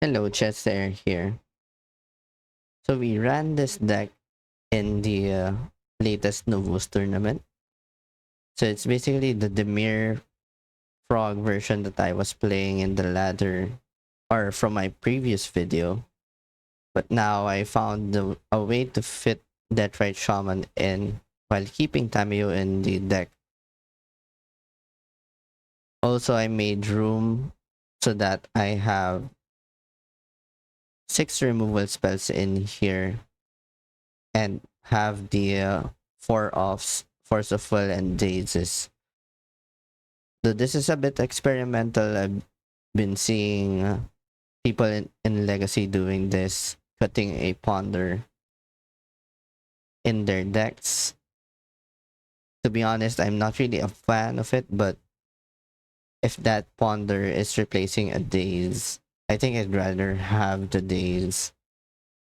Hello, Chester here. So we ran this deck in the latest Novos tournament. So it's basically the Dimir frog version that I was playing in the ladder or from my previous video. But now I found a way to fit that right shaman in while keeping Tamiyo in the deck. Also, I made room so that I have 6 removal spells in here and have the 4 offs, Force of Will, and Dazes. Though this is a bit experimental, I've been seeing people in Legacy doing this, cutting a Ponder in their decks. To be honest, I'm not really a fan of it, but if that Ponder is replacing a Daze, I think I'd rather have the Daze.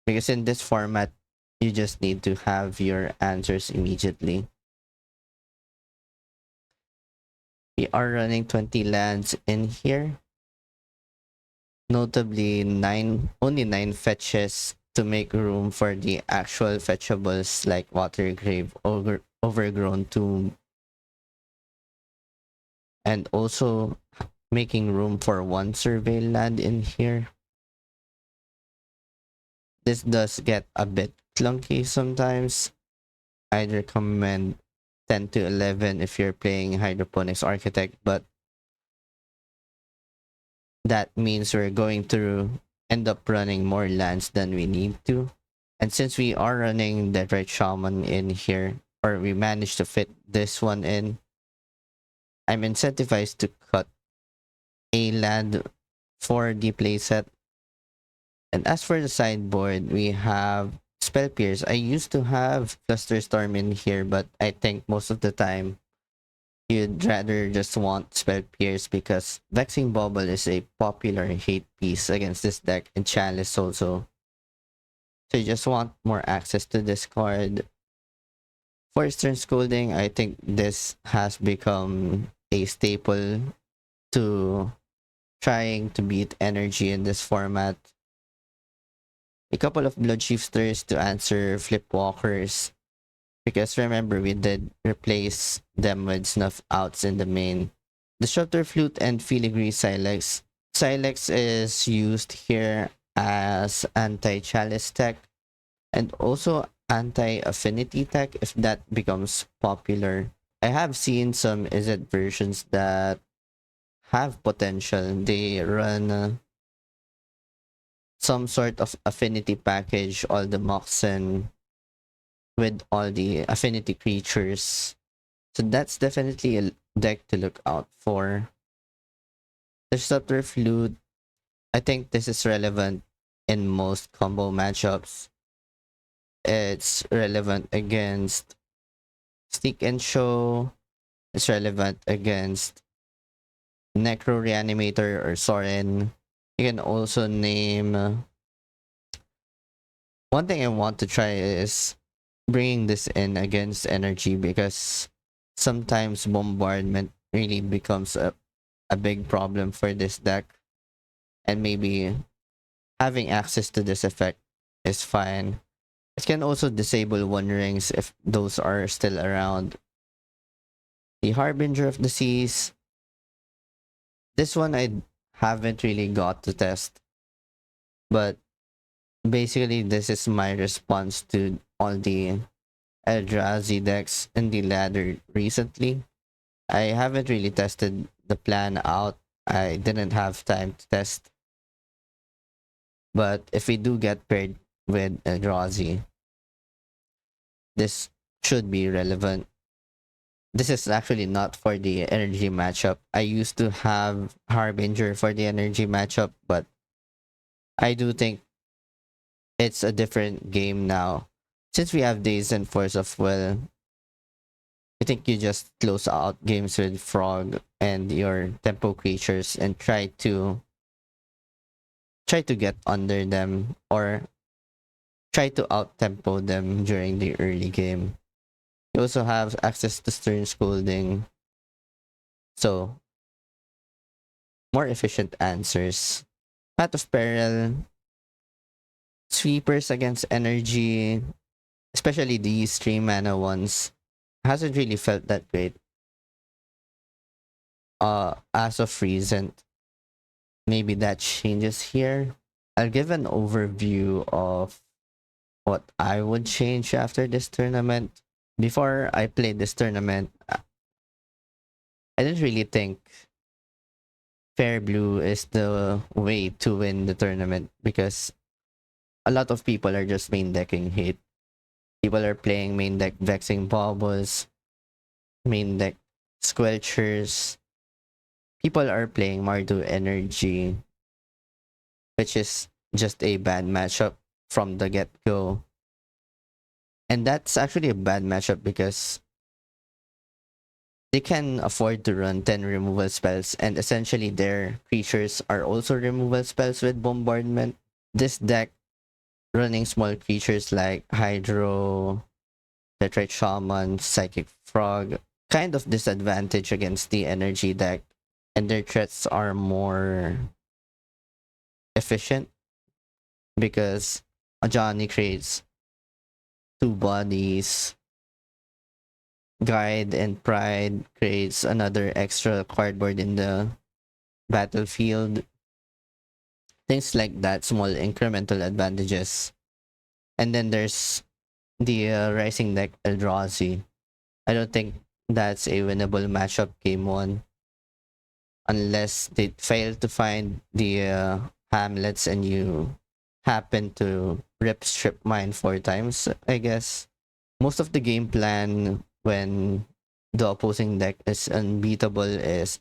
Because in this format, you just need to have your answers immediately. We are running 20 lands in here. Notably, only 9 fetches to make room for the actual fetchables like Watergrave, Overgrown Tomb, and also making room for 1 survey land in here. This does get a bit clunky sometimes. I'd recommend 10 to 11 if you're playing Hydroponics Architect, but that means we're going to end up running more lands than we need to. And since we are running the right shaman in here, or we managed to fit this one in, I'm incentivized to cut a land for the playset. And as for the sideboard, we have Spell Pierce. I used to have Cluster Storm in here, but I think most of the time you'd rather just want Spell Pierce because Vexing Bubble is a popular hate piece against this deck, and Chalice also. So you just want more access to this card. For Stern Scolding, I think this has become a staple to trying to beat energy in this format. A couple of Blood Shifters to answer Flipwalkers. Because remember, we did replace them with Snuff Outs in the main. Disruptor Flute and Filigree Silex. Silex is used here as anti-chalice tech and also anti-affinity tech if that becomes popular. I have seen some Izzet versions that have potential. They run some sort of affinity package, all the Moxen with all the affinity creatures. So that's definitely a deck to look out for. Disruptor Flute, I think this is relevant in most combo matchups. It's relevant against Stick and Show. It's relevant against Necro, Reanimator, or Soren. You can also name. One thing I want to try is bringing this in against energy because sometimes bombardment really becomes a big problem for this deck. And maybe having access to this effect is fine. It can also disable One Rings if those are still around. The Harbinger of the Seas. This one I haven't really got to test. But basically, this is my response to all the Eldrazi decks in the ladder recently. I haven't really tested the plan out. I didn't have time to test. But if we do get paired with Eldrazi, this should be relevant. This is actually not for the energy matchup. I used to have Harbinger for the energy matchup, but I do think it's a different game now. Since we have Days and Force of Will, I think you just close out games with Frog and your tempo creatures and try to get under them or try to out tempo them during the early game. You also have access to Stern Scolding, so more efficient answers. Path of Peril, sweepers against energy, especially these 3 mana ones, hasn't really felt that great. As of recent, maybe that changes here. I'll give an overview of what I would change after this tournament. Before I played this tournament, I didn't really think Fair Blue is the way to win the tournament because a lot of people are just main decking hate. People are playing main deck Vexing Baubles, main deck Squelchers. People are playing Mardu Energy, which is just a bad matchup from the get go. And that's actually a bad matchup because they can afford to run 10 removal spells, and essentially their creatures are also removal spells with bombardment. This deck running small creatures like Hydro, Tetrite Shaman, Psychic Frog, kind of disadvantage against the energy deck, and their threats are more efficient because Johnny creates 2 bodies. Guide and Pride creates another extra cardboard in the battlefield. Things like that, small incremental advantages. And then there's the Rising deck Eldrazi. I don't think that's a winnable matchup game 1 unless they fail to find the hamlets and you happen to rip strip mine 4 times, I guess. Most of the game plan when the opposing deck is unbeatable is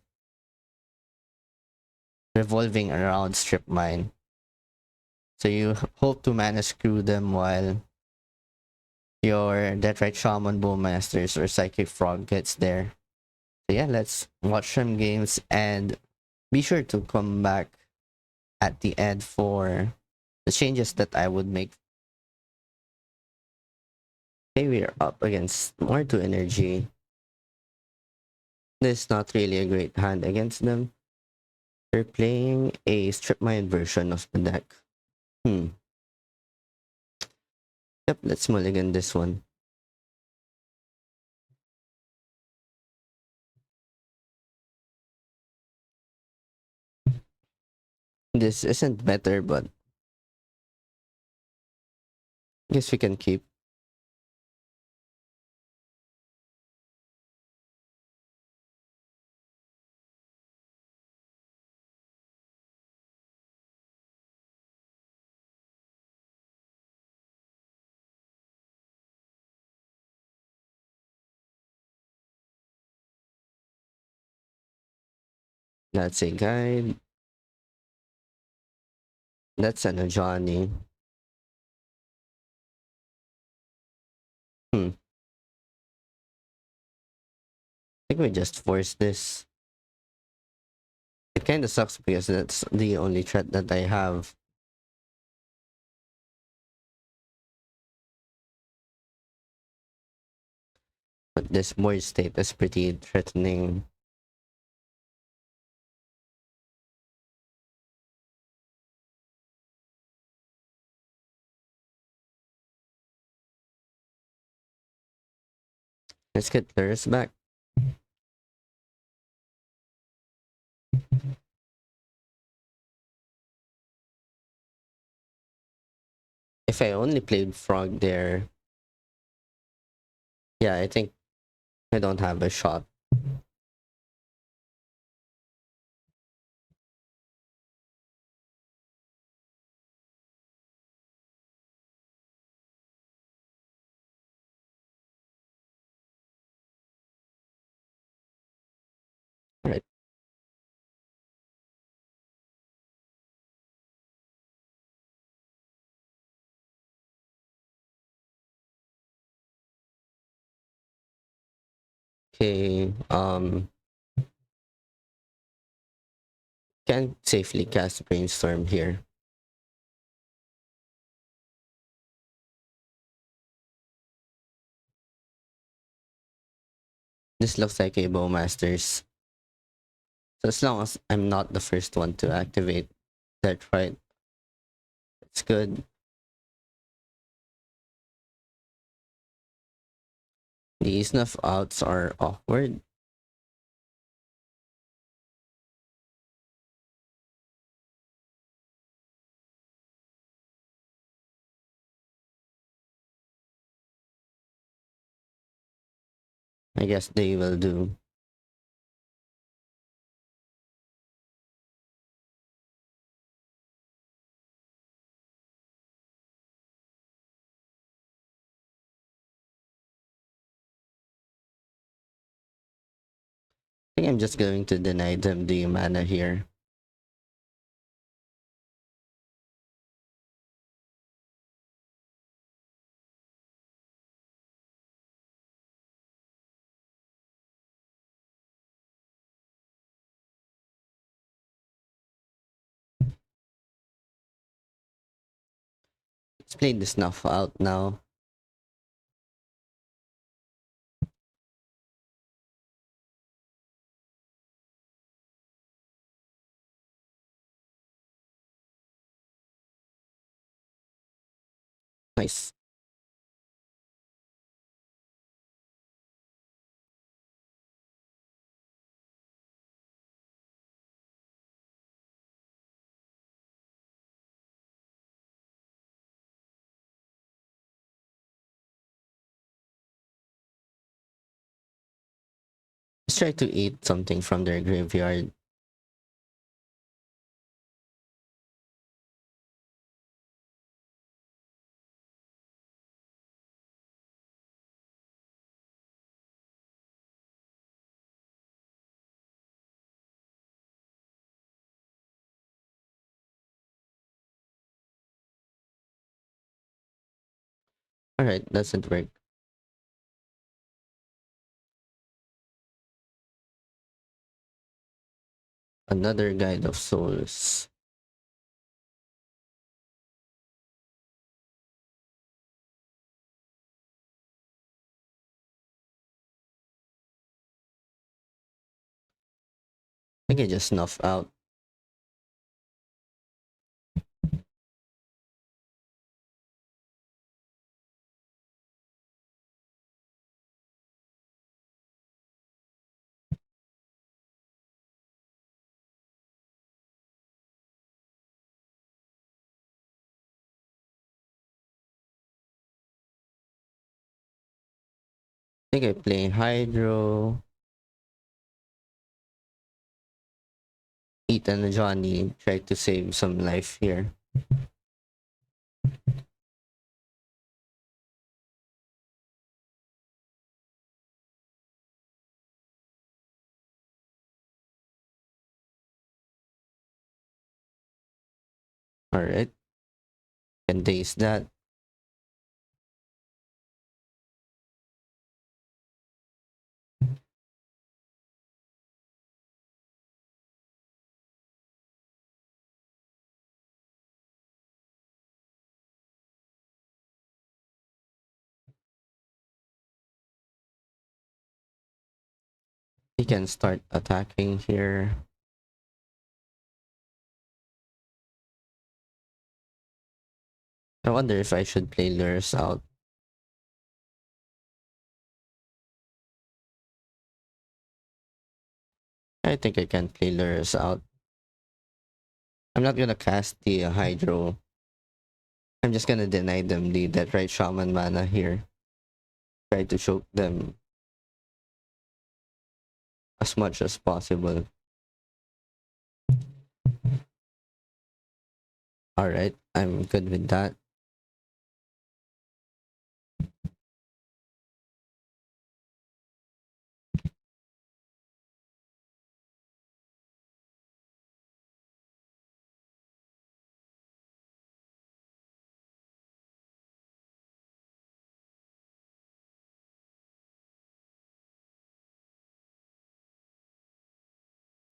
revolving around strip mine. So you hope to mana screw them while your Deathright Shaman, Bowmasters, or Psychic Frog gets there. So yeah, let's watch some games and be sure to come back at the end for the changes that I would make. Okay, we're up against Mardu Energy. This is not really a great hand against them. They're playing a strip mine version of the deck. Yep, let's mulligan this one. This isn't better, but I guess we can keep. That's a guide. That's an Ajani. I think we just force this. It kind of sucks because that's the only threat that I have. But this board state is pretty threatening. Let's get Lurus back. If I only played Frog there, yeah, I think I don't have a shot. Right. Okay. Can't safely cast Brainstorm here. This looks like a Bowmasters. So as long as I'm not the first one to activate, That's right. It's good. The snuff outs are awkward. I guess they will do. I think I'm just going to deny them the mana here. Let's play the snuff out now. Nice. Let's try to eat something from their graveyard. Alright, doesn't work. Another Guide of Souls. I think I just snuff out. I think I play Hydro. Ethan and Johnny try to save some life here. Alright. Can daze that. He can start attacking here. I wonder if I should play Lures out. I think I can play Lures out. I'm not gonna cast the Hydro. I'm just gonna deny them the Death Right Shaman mana here. Try to choke them as much as possible. Alright, I'm good with that.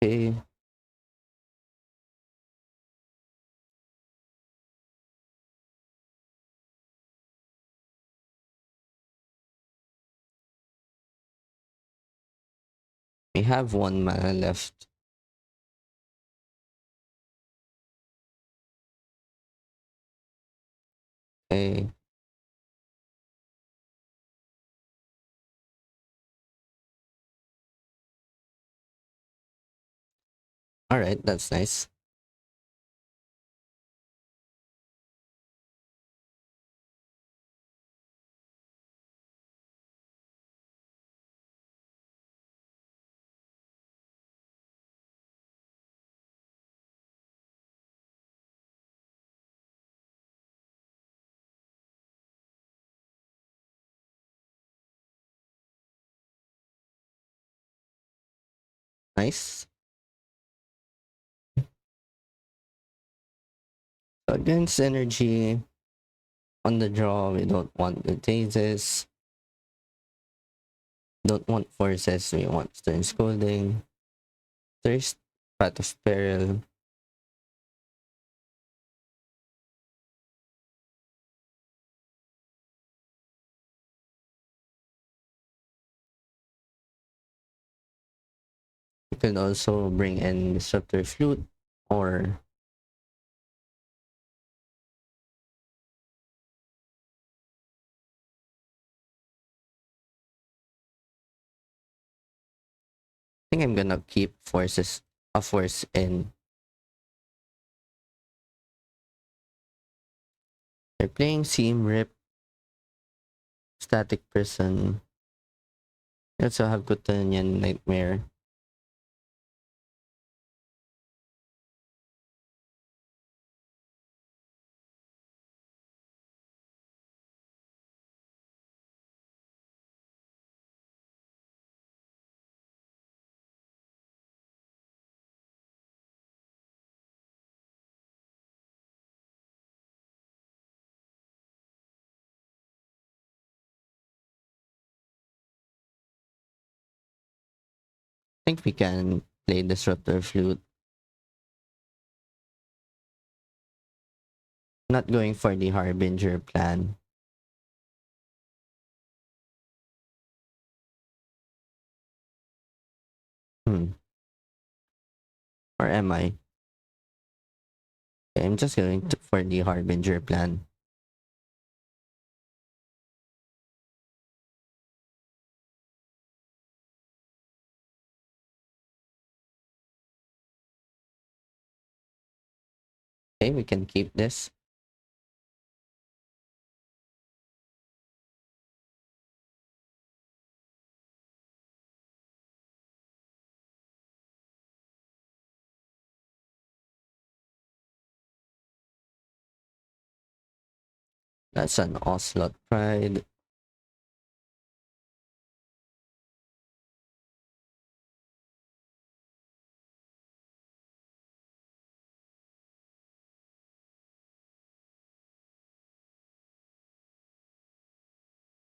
Okay. We have one mana left. Okay. All right, that's nice. Nice. So against energy on the draw, we don't want the daisies. Don't want forces, we want stern scolding. There's path of peril. You could also bring in disruptor flute or I think I'm gonna keep forces a force in. They're playing seam rip, static prison. You also have Kutanian nightmare. I think we can play disruptor flute. Not going for the harbinger plan. Hmm. Or am I? Okay, I'm just going for the harbinger plan. Okay, we can keep this. That's an Ocelot Pride.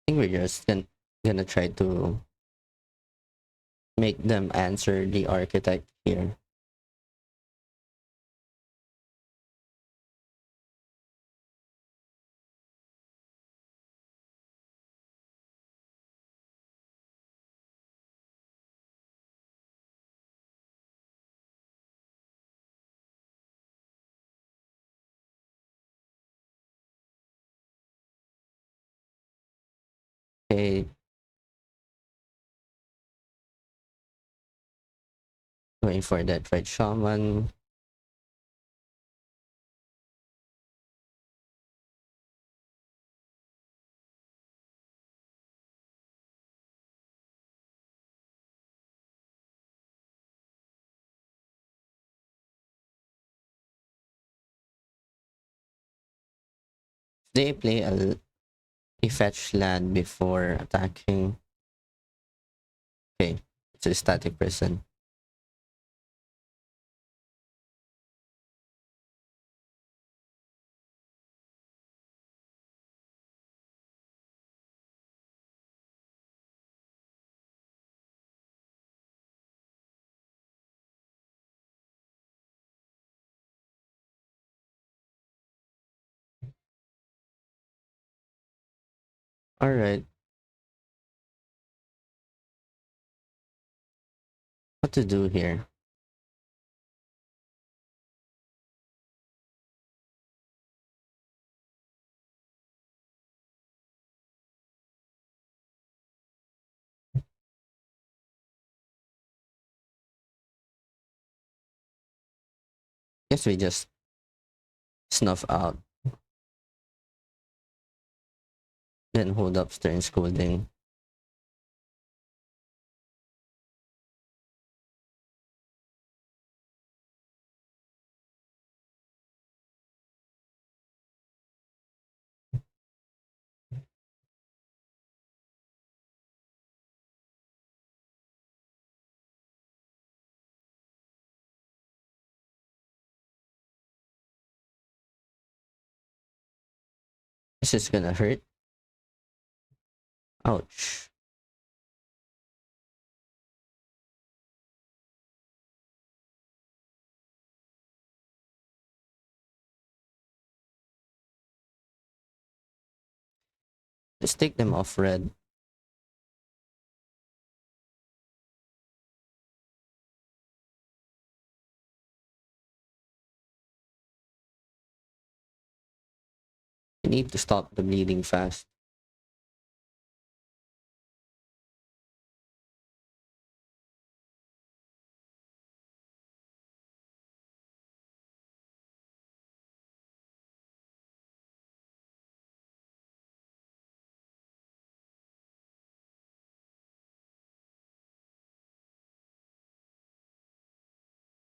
I think we're just gonna try to make them answer the architect here. Okay, going for that right shaman. They play a fetch land before attacking. Okay, it's a static person. All right, what to do here? Guess we just snuff out. Then hold up stern scolding. This is gonna hurt. Ouch. Just take them off red. You need to stop the bleeding fast.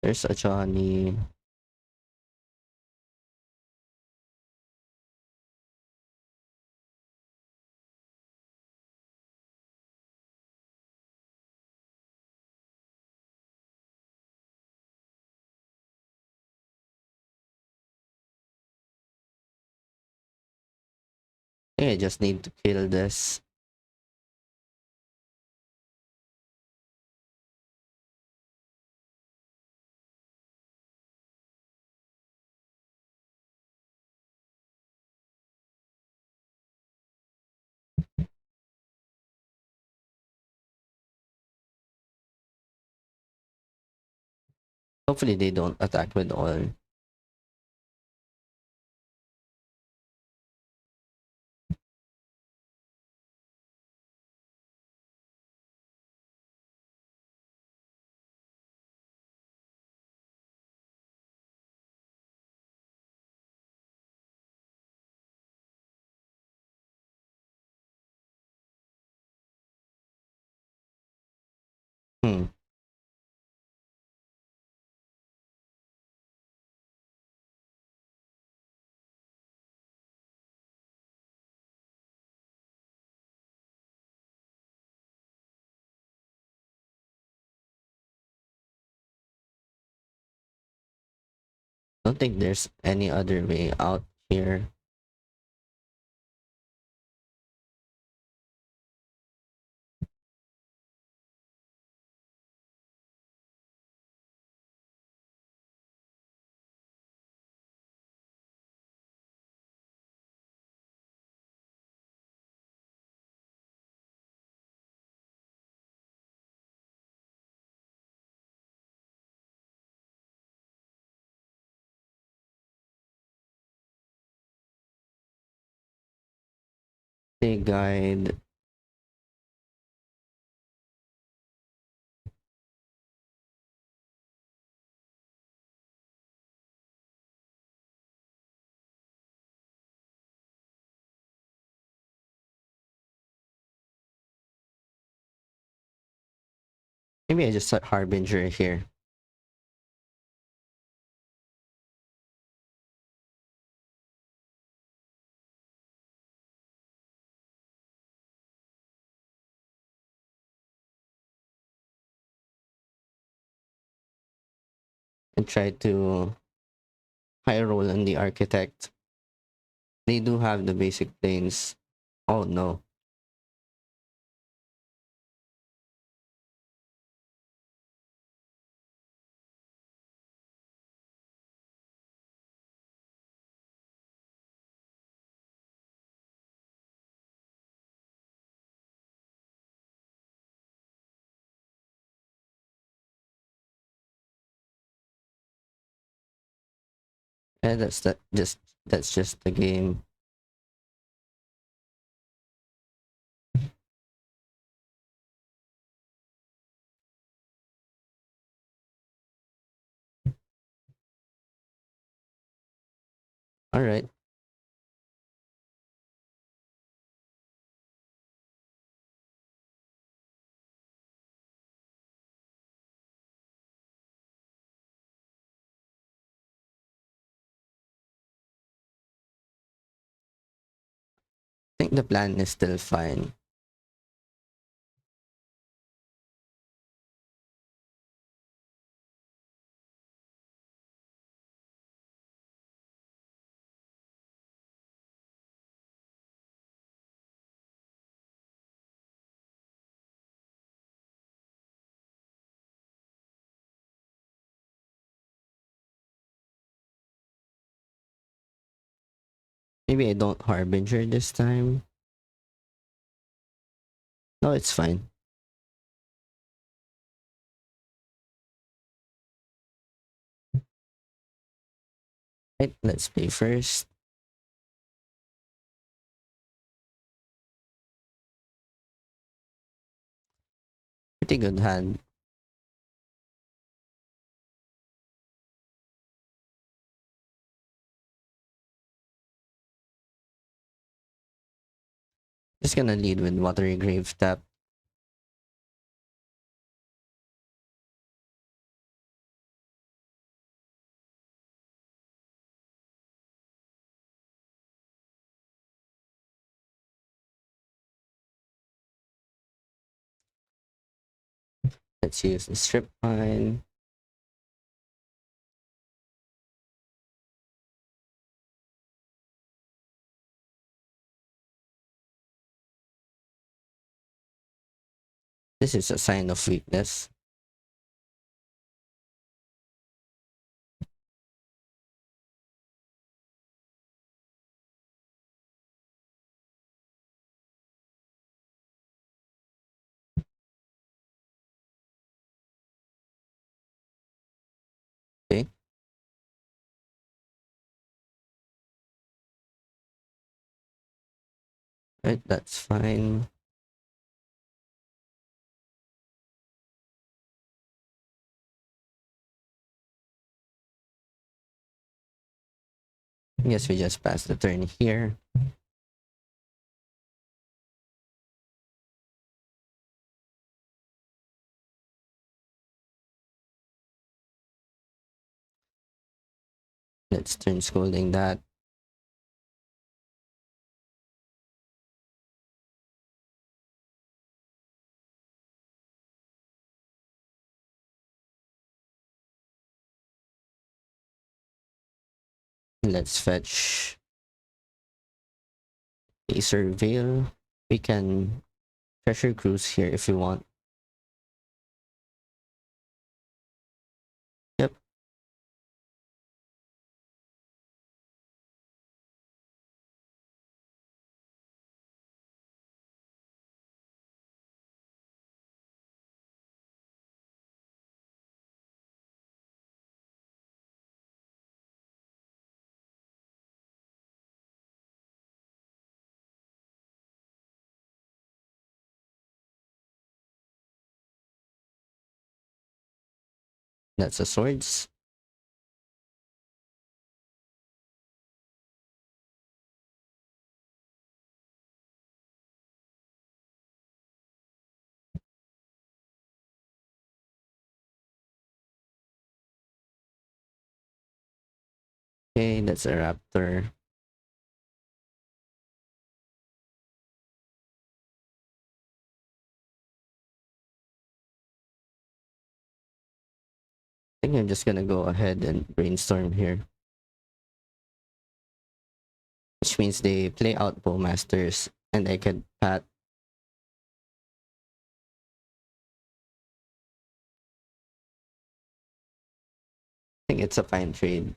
There's a Johnny. I just need to kill this. Hopefully they don't attack with oil. Hmm. Don't think there's any other way out here. They guide. Maybe I just set Harbinger here. And try to high roll on the architect. They do have the basic planes. Oh no. And that's just the game. All right. I think the plan is still fine. Maybe I don't Harbinger this time. No, it's fine. Right, let's play first. Pretty good hand. Just gonna lead with Watery Grave Tap. Let's use the Strip Mine. This is a sign of weakness. Okay. Right, that's fine. I guess we just pass the turn here. Let's turn Scolding that. Let's fetch a Surveil. We can Treasure Cruise here if you want. Yep. That's a Swords. Okay, that's a Raptor. I think I'm just gonna go ahead and brainstorm here. Which means they play out Bowmasters and I can pat. I think it's a fine trade.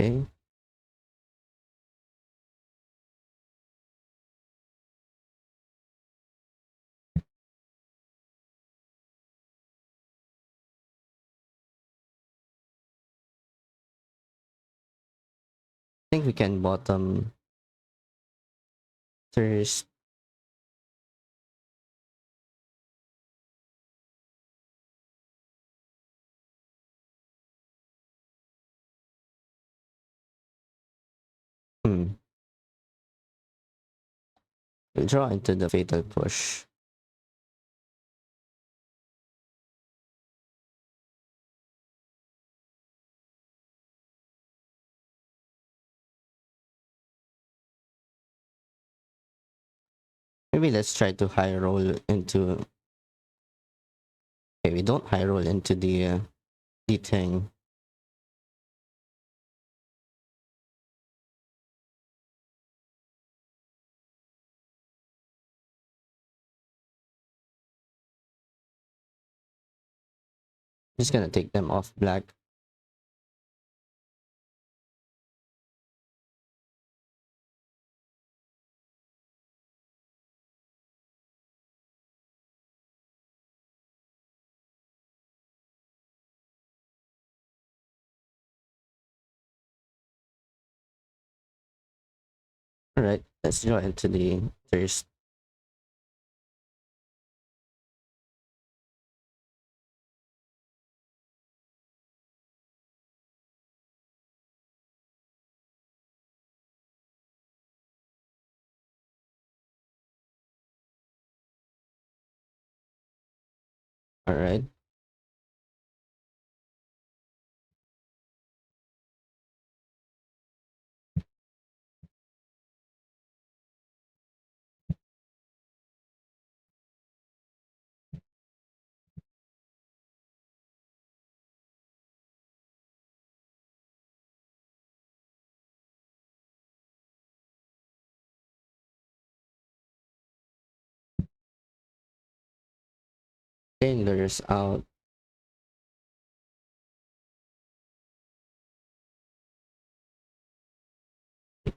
Okay. think we can bottom first. Hmm. We'll draw into the fatal push. Maybe let's try to high roll into. Okay, we don't high roll into the thing. Just gonna take them off black. All right, let's draw into the first. All right. Tailors out.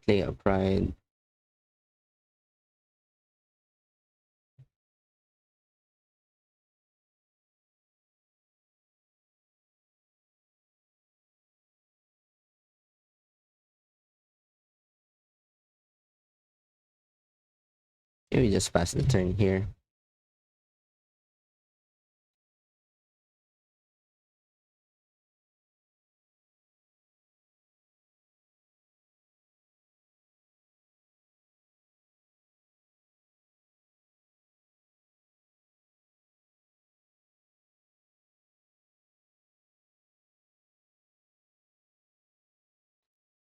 Play a pride. Maybe just pass the turn here.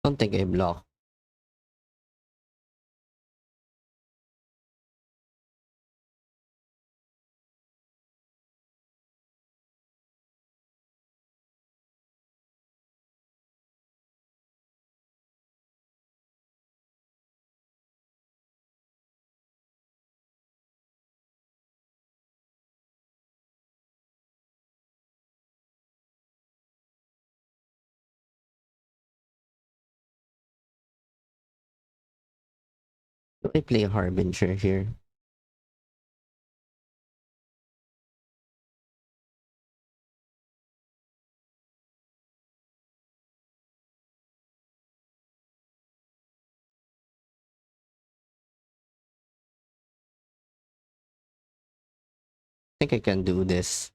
Don't think I block. Do I play Harbinger here? I think I can do this.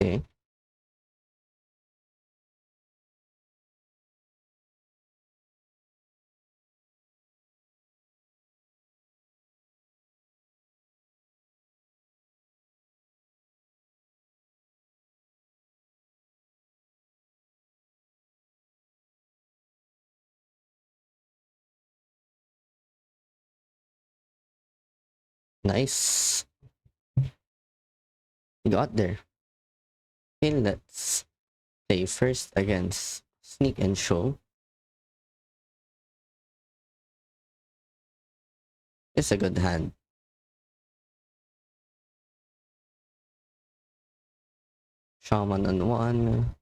Okay. Nice. We got there. Okay, let's play first against Sneak and Show. It's a good hand. Shaman on one.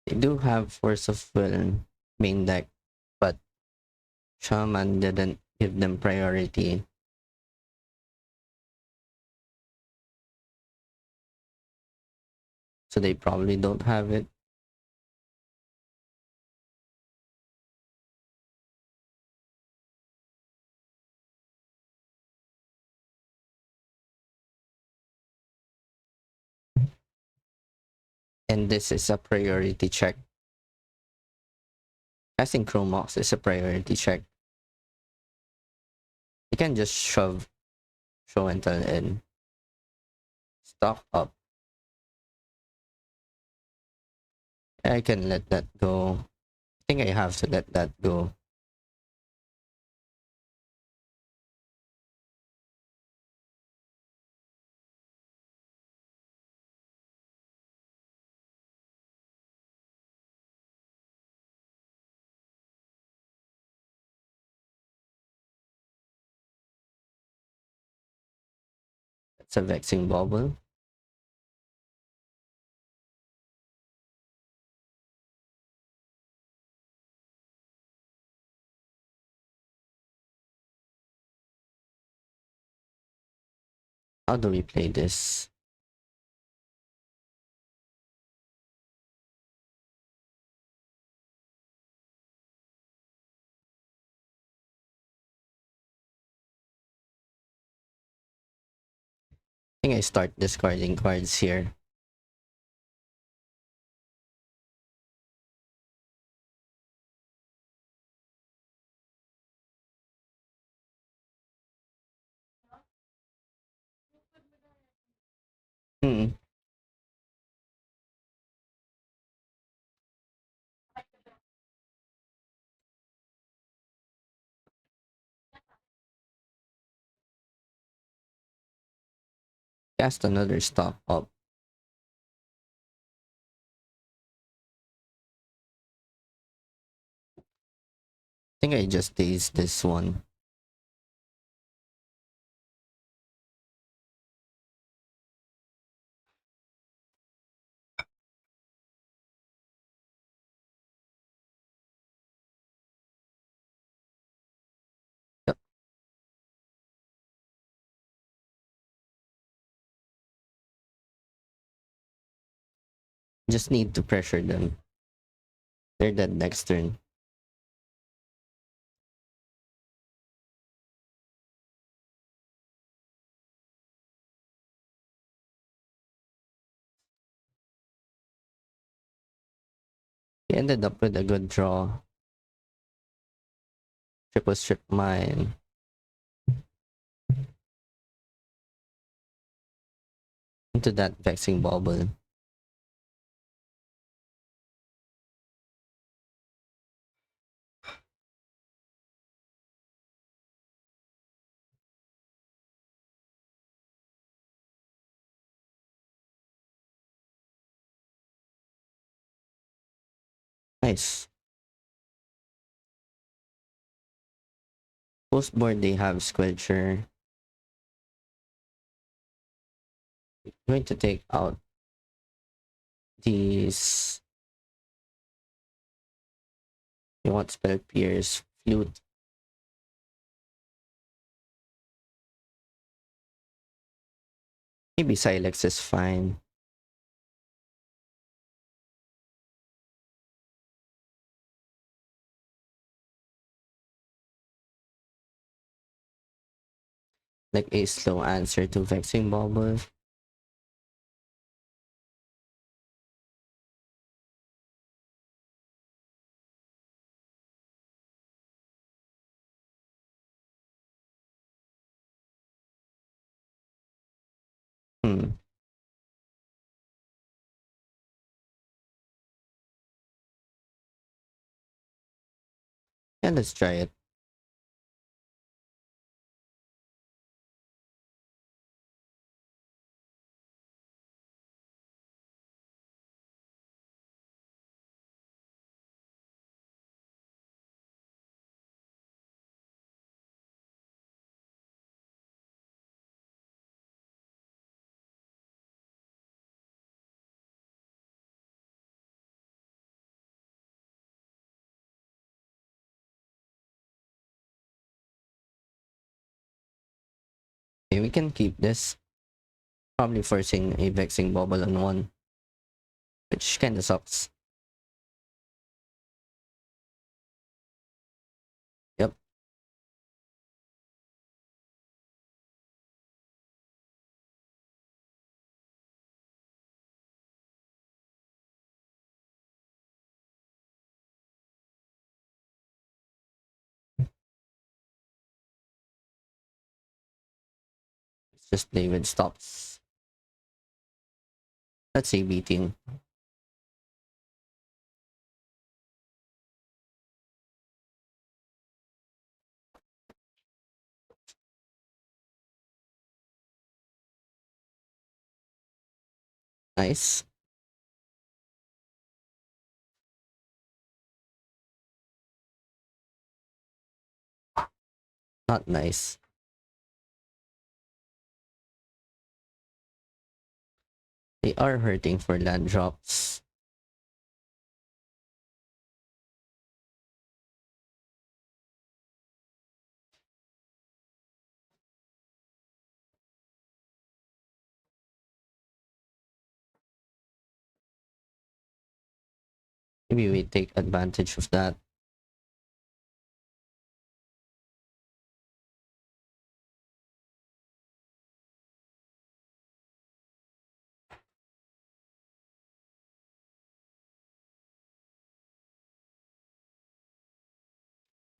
They do have Force of Will main deck, but Shaman didn't give them priority. So they probably don't have it. And this is a priority check. Casting Chromox is a priority check. You can just shove show and tell in. Stock up. I can let that go. I think I have to let that go. It's a vexing bubble. How do we play this? I think I start discarding cards here. Hmm. Cast another stock up. I think I just dazed this one. Yep. Just need to pressure them. They're dead next turn. He ended up with a good draw. Triple strip mine. Into that vexing bubble. Nice. Post board they have Squelcher. Going to take out these. You want Spell Pierce, Flute. Maybe Silex is fine. Like a slow answer to Vexing Bubble. Hmm. Yeah, let's try it. we can keep this. Probably forcing a vexing bubble on one, which kinda sucks. Yep. It's just David stops. Let's say beating. Nice. Not nice. They are hurting for land drops. Maybe we take advantage of that.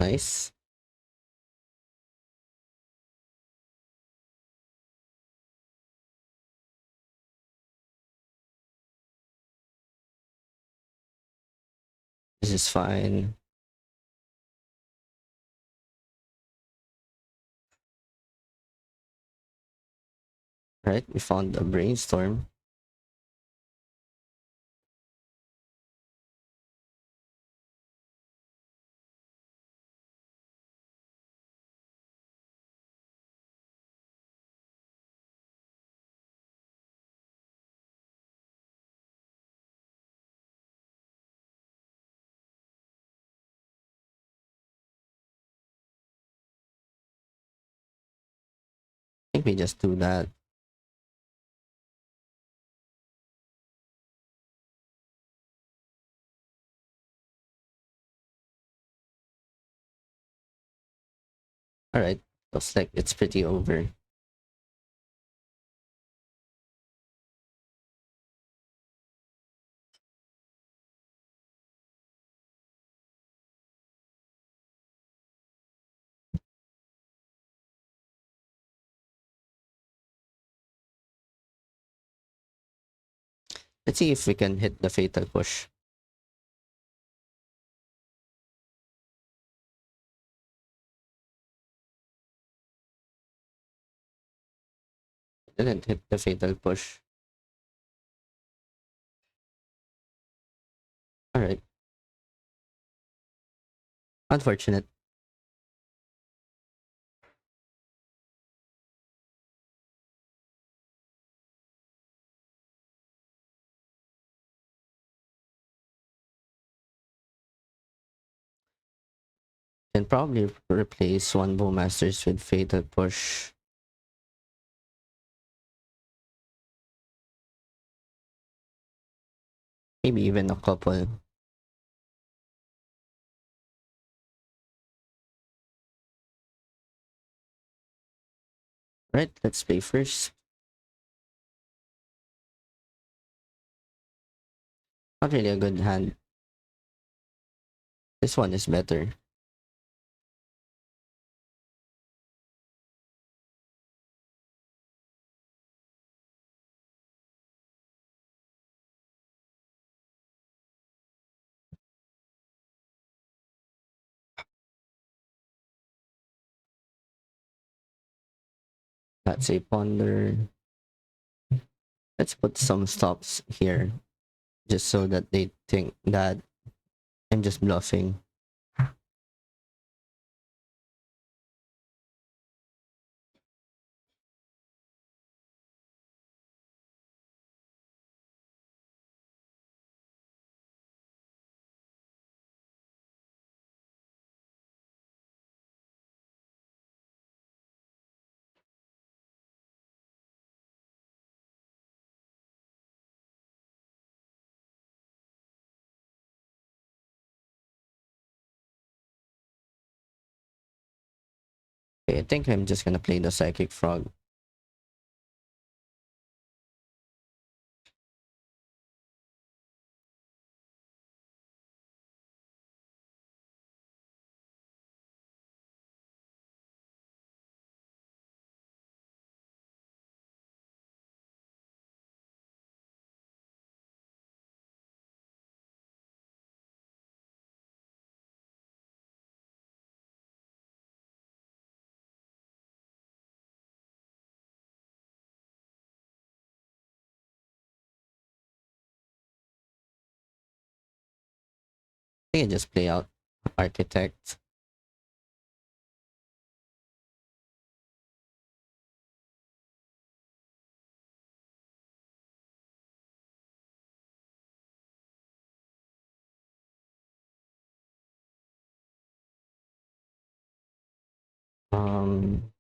Nice. This is fine. Right, we found a brainstorm. I think we just do that. Alright, looks like it's pretty over. Let's see if we can hit the fatal push. Didn't hit the fatal push. Alright. Unfortunate. Can probably replace one Bowmasters with fatal push. Maybe even a couple. Right, let's play first. Not really a good hand. This one is better. That's a ponder. Let's put some stops here. Just so that they think that I'm just bluffing. Okay, I think I'm just gonna play the Psychic Frog. I think I just play out Architect. Um,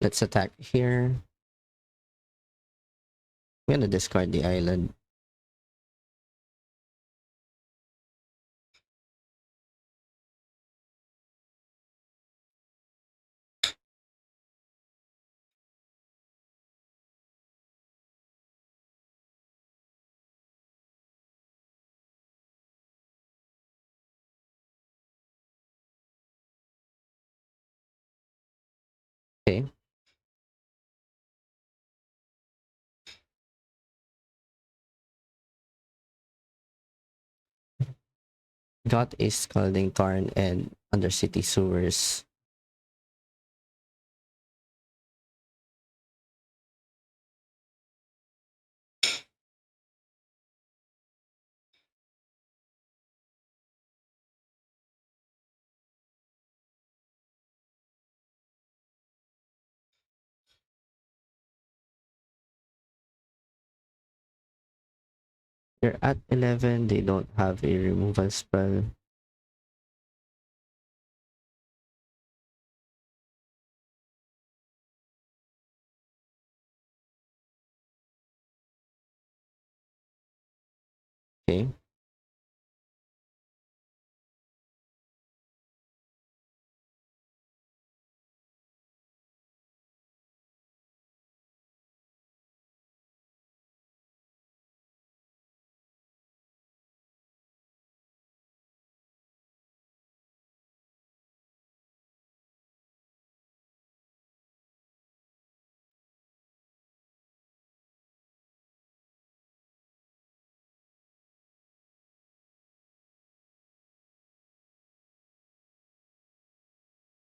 let's attack here. I'm gonna discard the island. Okay, got a Scalding Tarn and Undercity Sewers. They're at 11. They don't have a removal spell. Okay,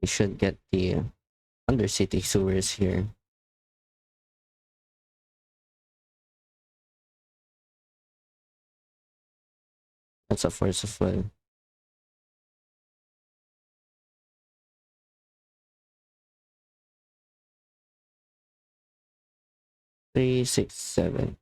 we should get the Undercity Sewers here. That's a Force of Will. 3, 6, 7.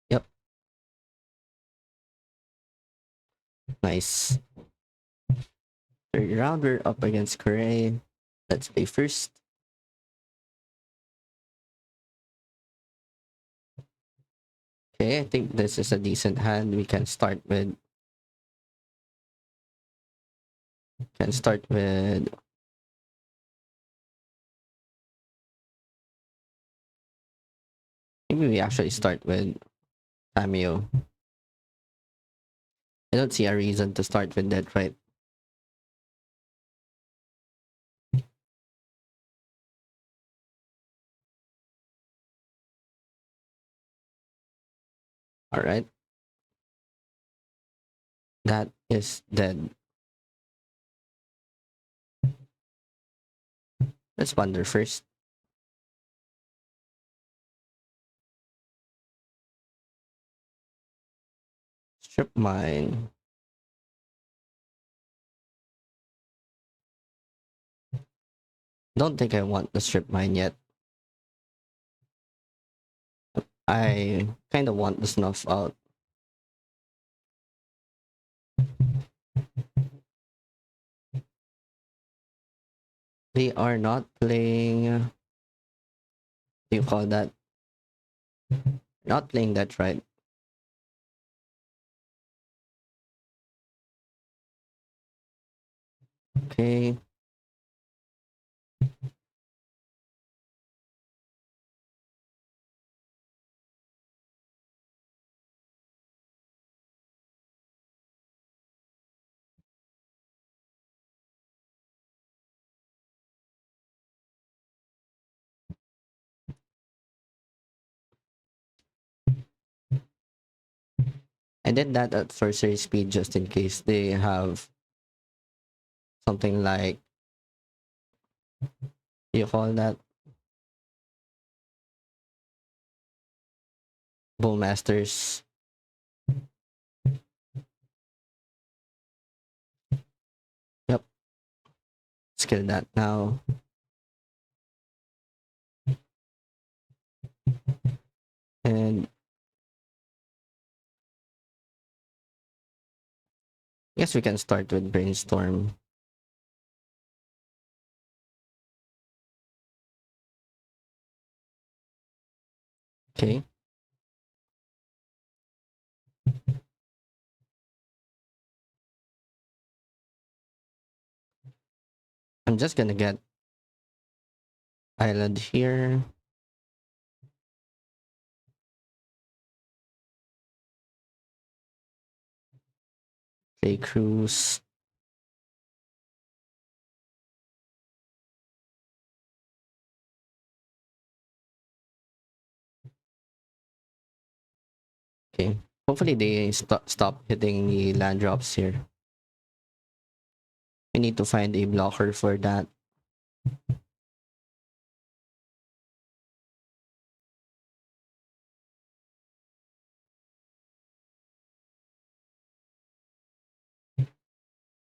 Yep, nice. Third round, we're up against Korae. Let's play first. Okay, I think this is a decent hand. We can start with maybe we actually start with Cameo. I don't see a reason to start with that, right? All right, that is dead. Let's wander first. Strip mine. Don't think I want the strip mine yet. I kind of want the snuff out. They are not playing. Do you call that? Not playing that right. Okay. I did that at sorcery speed just in case they have something like, you call that, Bullmasters. Yep, skill that now. And guess we can start with brainstorm. Okay. I'm just gonna get island here. Play cruise. Okay. Hopefully they stop hitting the land drops here. We need to find a blocker for that.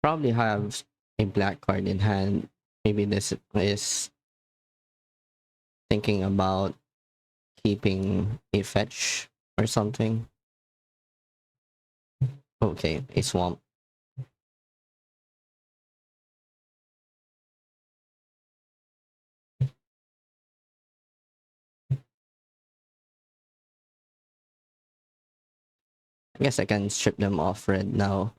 Probably have a black card in hand. Maybe this is thinking about keeping a fetch or something. Okay, a swamp. I guess I can strip them off red now.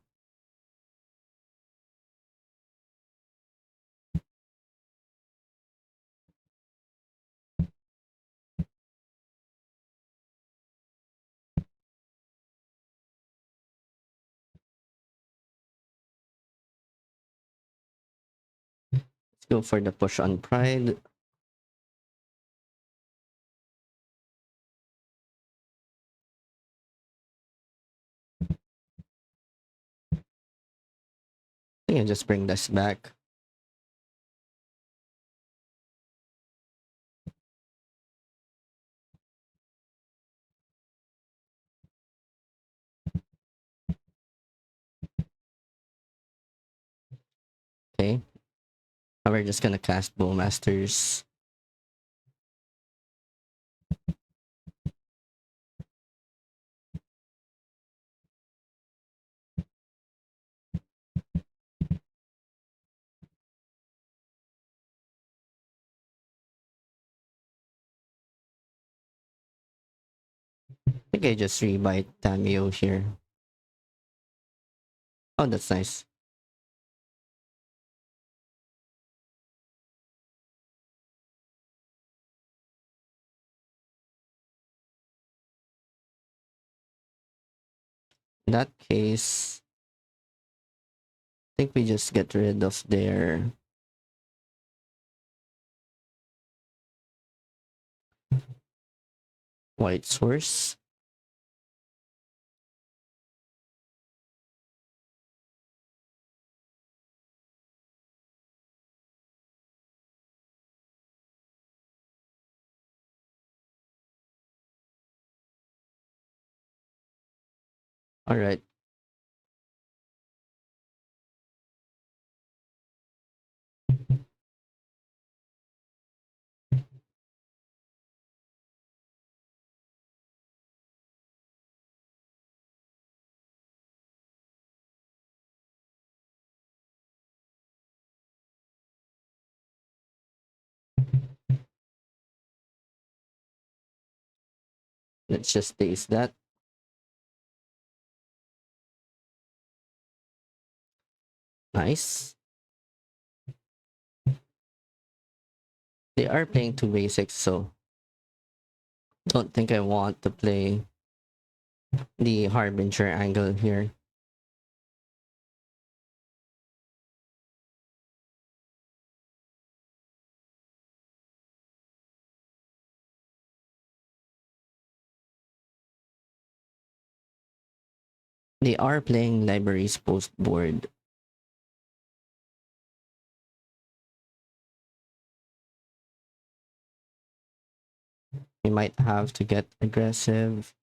Let's go for the push on pride. I think I just bring this back. Okay. Now we're just gonna cast Bowmasters. I think I just rebite Tamio here. Oh, that's nice. In that case, I think we just get rid of their white source. All right. Let's just taste that. Nice. They are playing two basics, so don't think I want to play the Harbinger angle here. They are playing libraries post board. We might have to get aggressive.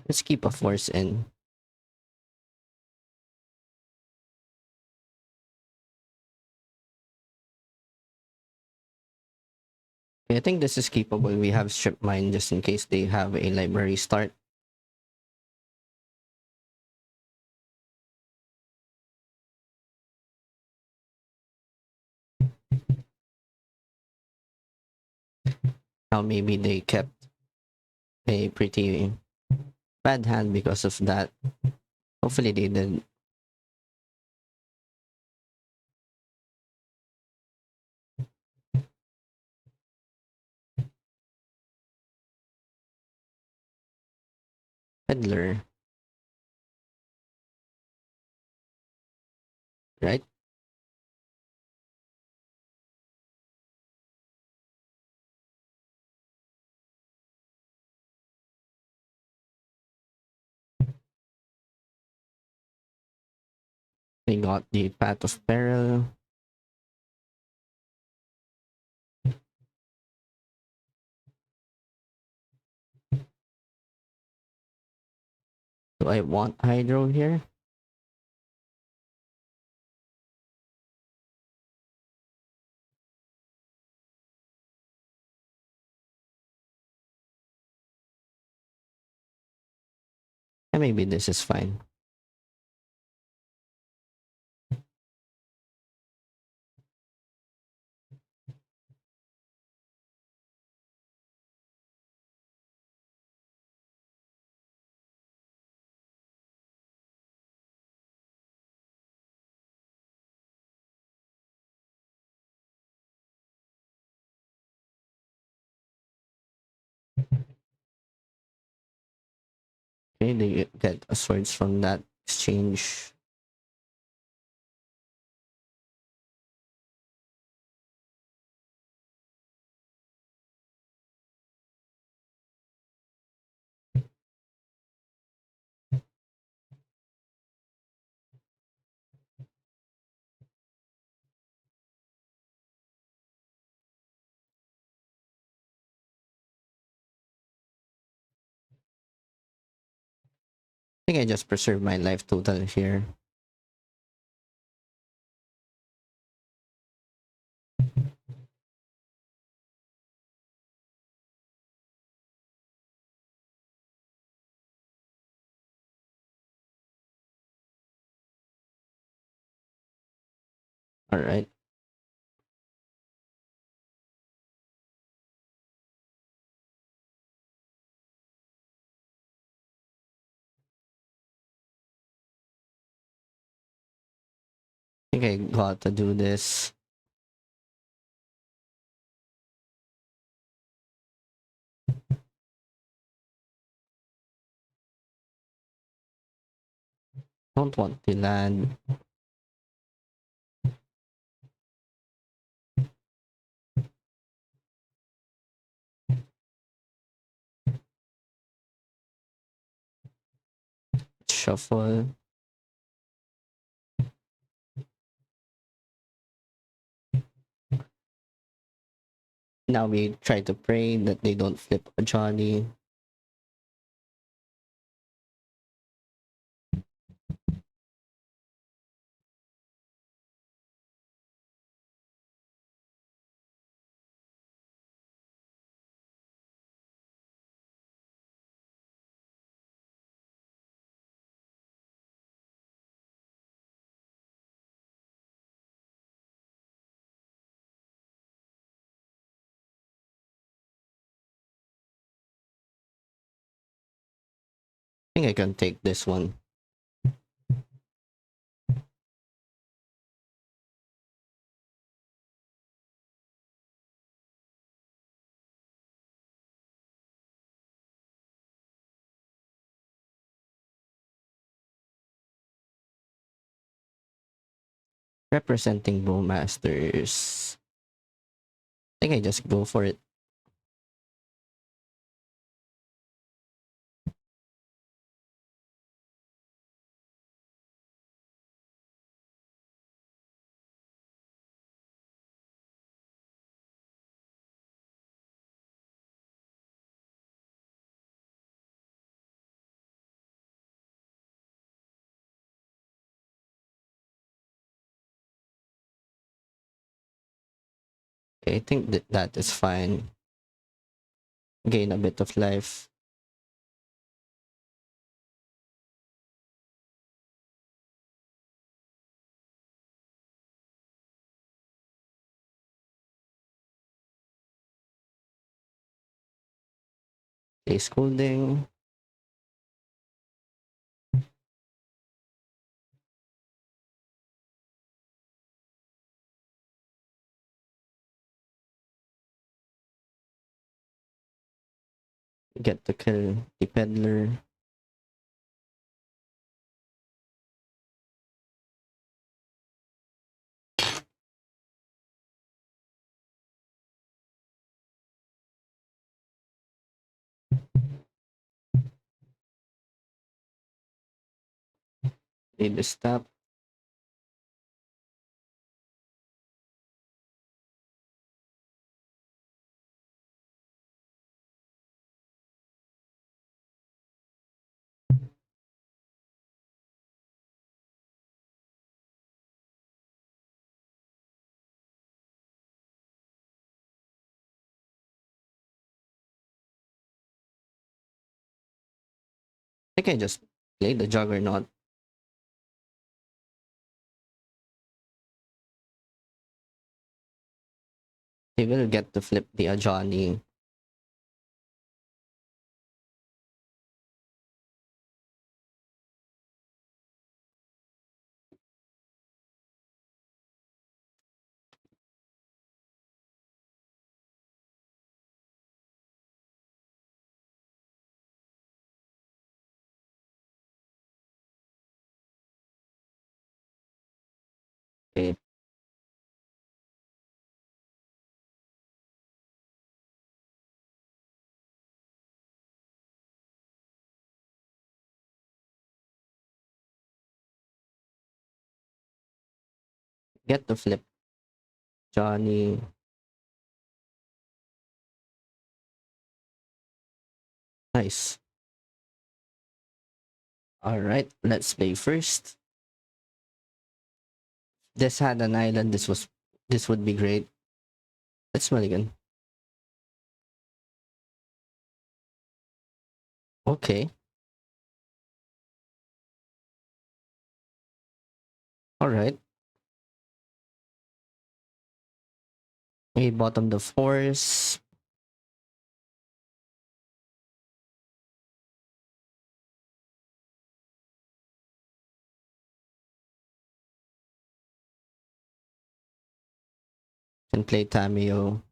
Let's keep a force in. I think this is keepable. We have strip mine just in case they have a library start. Now maybe they kept a pretty bad hand because of that. Hopefully they did. Peddler, right? They got the Path of Peril. Do I want Hydro here? And maybe this is fine. Okay, they get a swords from that exchange. I think I just preserve my life total here. All right. I think I got to do this. Don't want to land. Shuffle. Now we try to pray that they don't flip a Johnny. think I can take this one. Representing Bowmasters. I think I just go for it. Okay, I think that is fine. Gain a bit of life. Okay, scolding. Get to kill the peddler. Need to stop. I think I just play the Juggernaut. He will get to flip the Ajani. Okay, get to flip Johnny. Nice. All right, let's play first. This had an island. This would be great. Let's mulligan. Okay. All right. We bottom the force. Can play Tamio.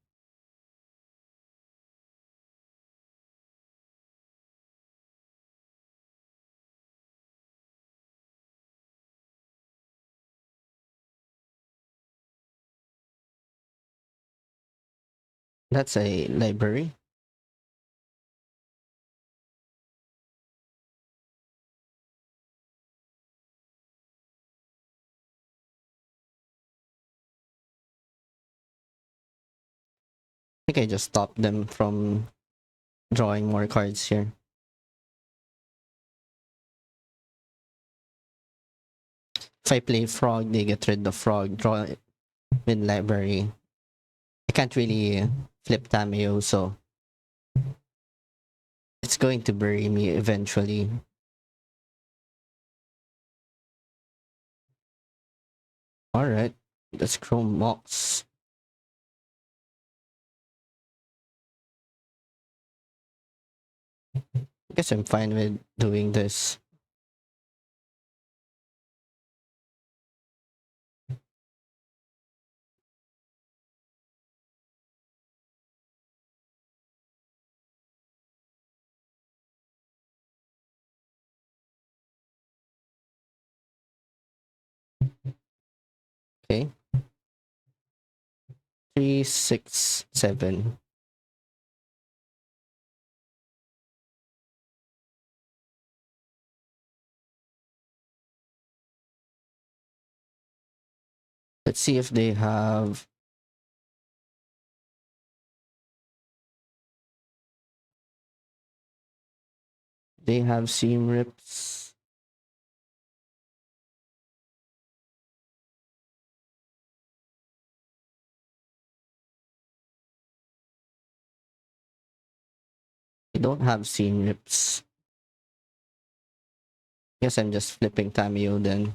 That's a library. I think I just stop them from drawing more cards here. If I play frog, they get rid of frog. Draw with library. I can't really flip Tamio, so it's going to bury me eventually. All right, let's Chrome Mox. Guess I'm fine with doing this. Okay. 3, 6, 7. Let's see if they have. They have seam rips. They don't have seam rips. Guess I'm just flipping Tamio then.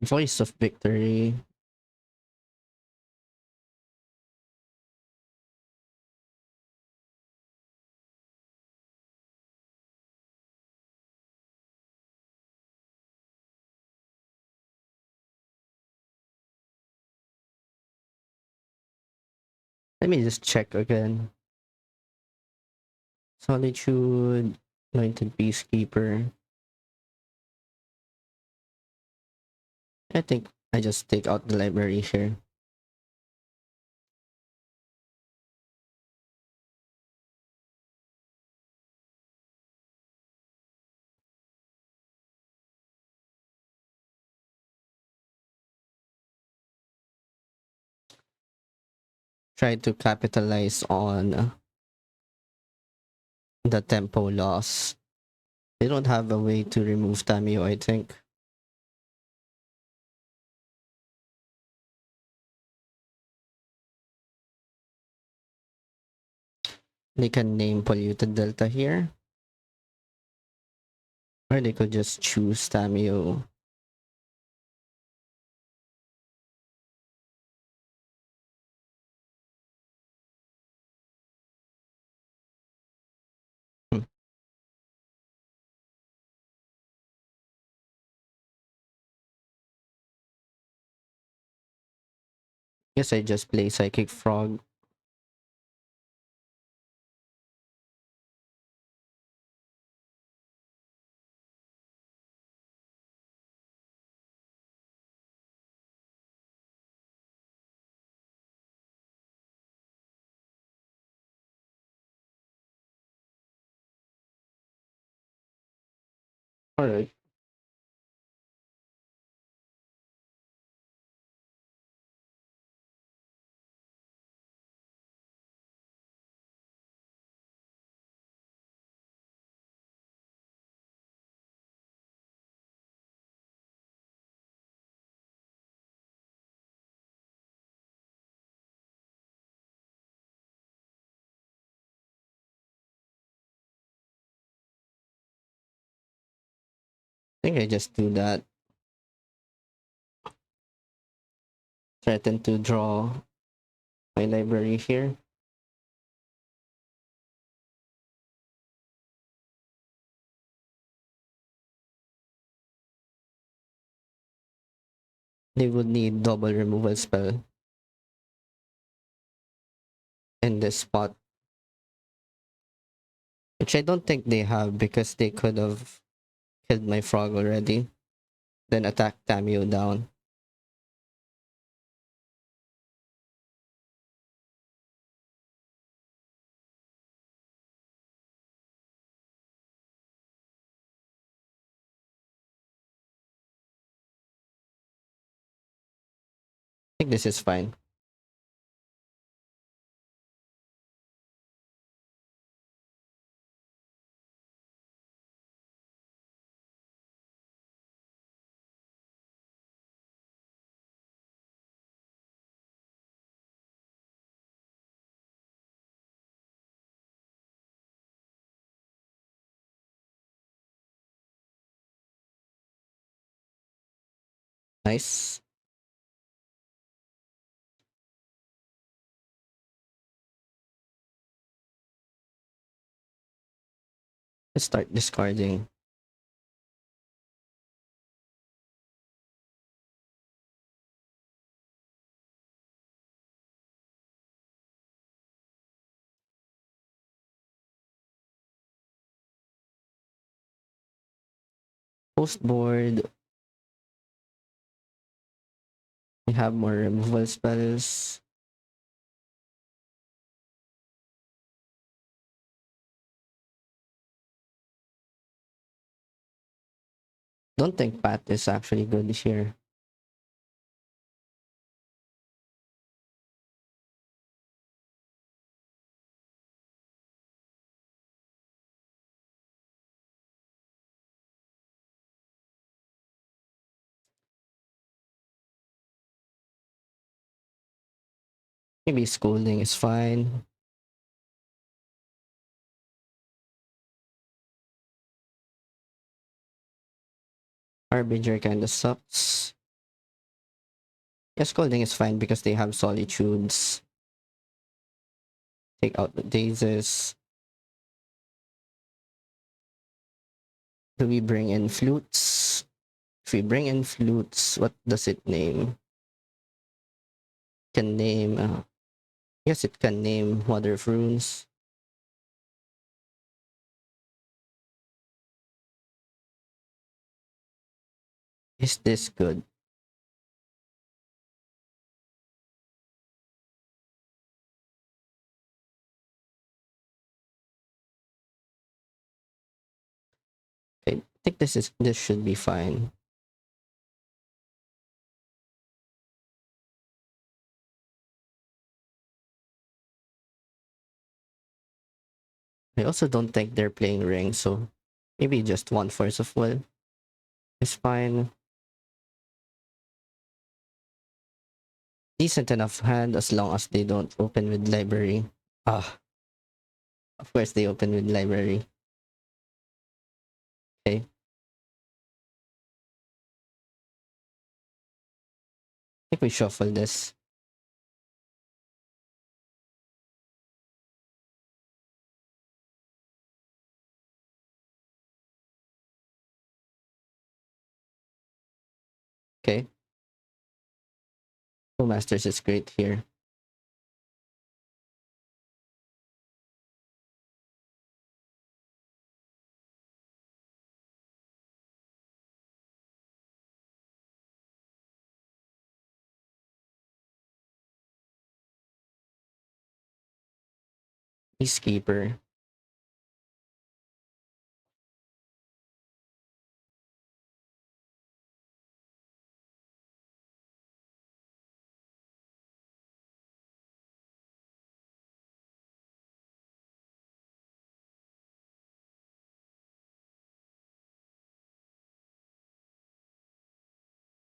Voice of Victory. Let me just check again. Solitude, Anointed Peacekeeper. I think I just take out the library here. Try to capitalize on the tempo loss. They don't have a way to remove Tamio, I think. They can name Polluted Delta here. Or they could just choose Tamio. Hmm. Guess I just play Psychic Frog. Alright. I think I just do that. Threaten to draw my library here. They would need double removal spell in this spot. Which I don't think they have because they could have killed my frog already. Then attack Tamio down. I think this is fine. Nice. Let's start discarding. Post board. We have more removal spells. Don't think Pat is actually good here. Maybe schooling is fine. Harbinger kind of sucks. Yeah, scolding is fine because they have solitudes. Take out the daisies. Do we bring in flutes? If we bring in flutes, what does it name? Can name. Yes, it can name Mother of Runes. Is this good? Okay, I think this should be fine. I also don't think they're playing ring, so maybe just one force of will is fine. Decent enough hand as long as they don't open with library. Ah, of course they open with library. Okay. I think we shuffle this. Okay. Two masters is great here. Peacekeeper.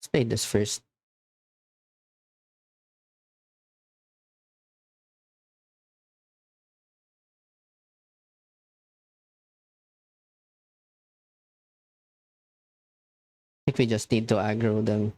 Let's play this first. I think we just need to aggro them.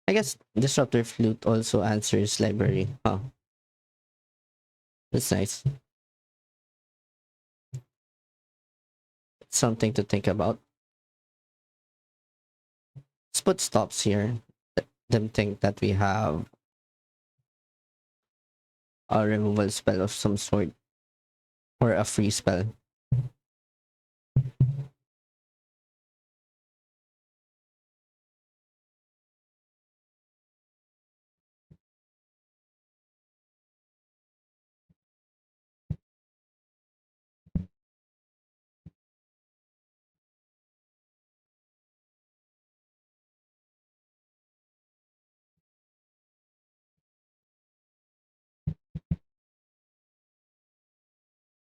I guess Disruptor Flute also answers library. Oh, that's nice. Something to think about. Let's put stops here. Let them think that we have a removal spell of some sort or a free spell.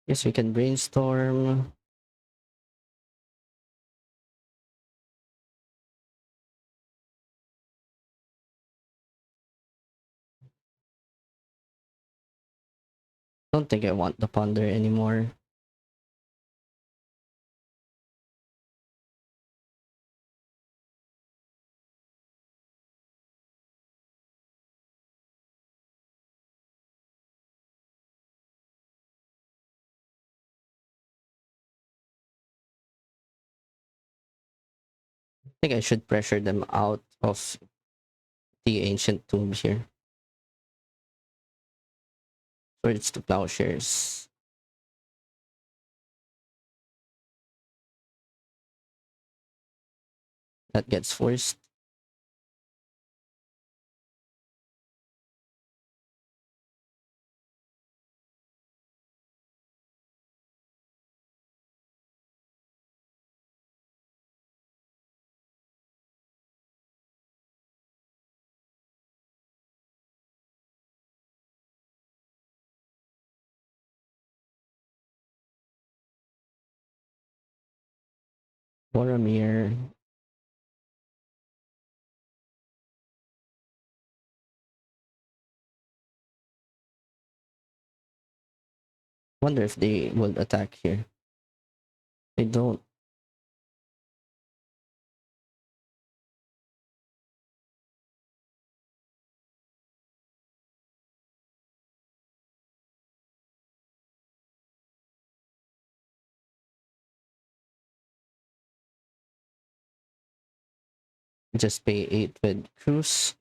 Yes, we can brainstorm. Don't think I want the ponder anymore. I think I should pressure them out of the ancient tomb here. Swords to plowshares. That gets forced. Boromir. Wonder if they will attack here. They don't. Just pay 8 with Cruise.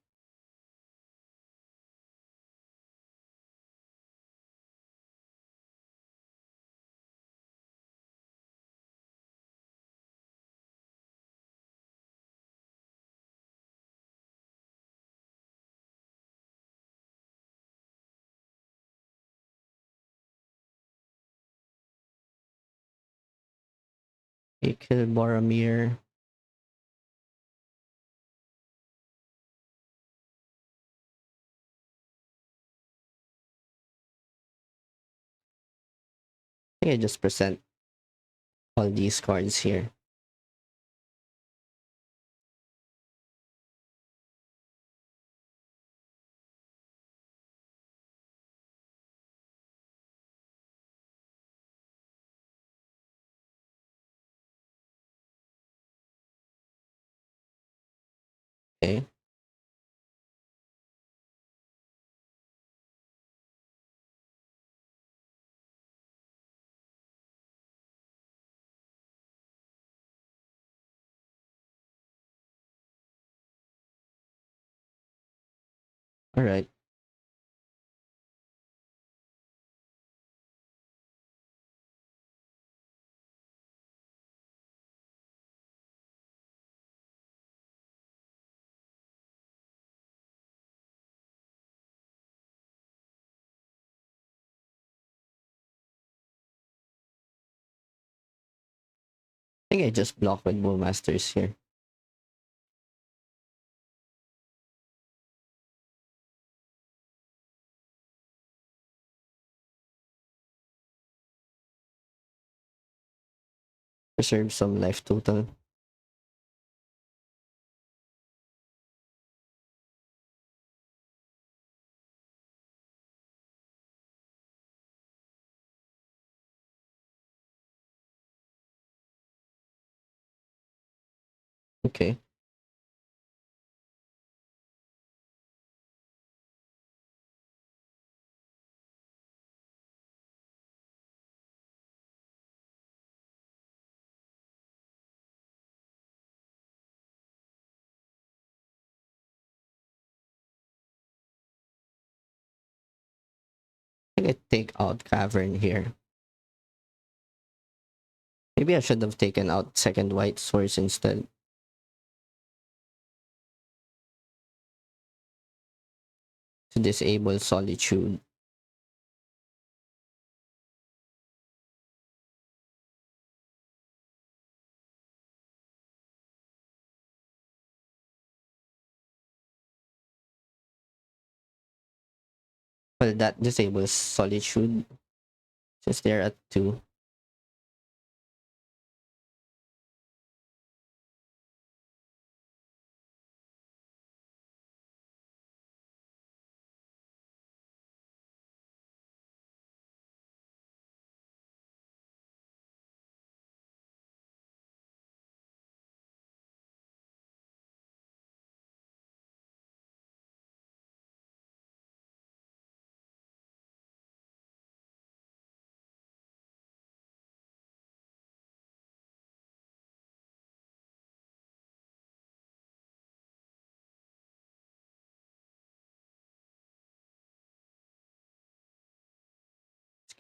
You kill Boromir. I think I just present all these cards here. Okay. All right. I think I just block with Bullmasters here. Preserve some life total. Okay. I think I take out Cavern here. Maybe I should have taken out second white source instead to disable Solitude. Well, that disables Solitude since they're at 2.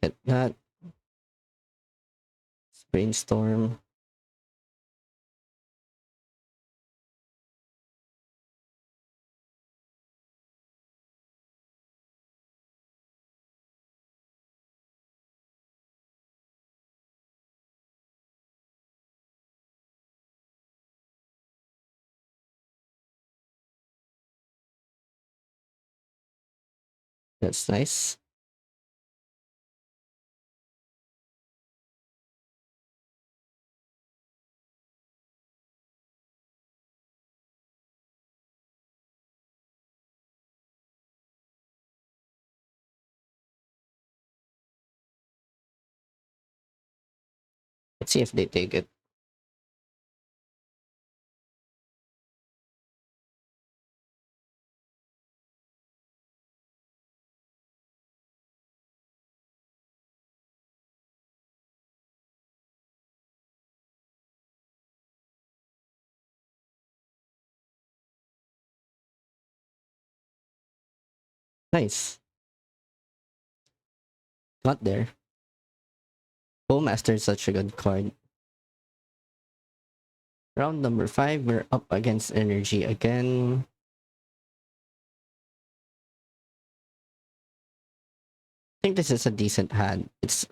Get that. Brainstorm. That's nice. Let's see if they take it. Nice. Got there. Bowmaster is such a good card. Round number 5, we're up against energy again. I think this is a decent hand. It's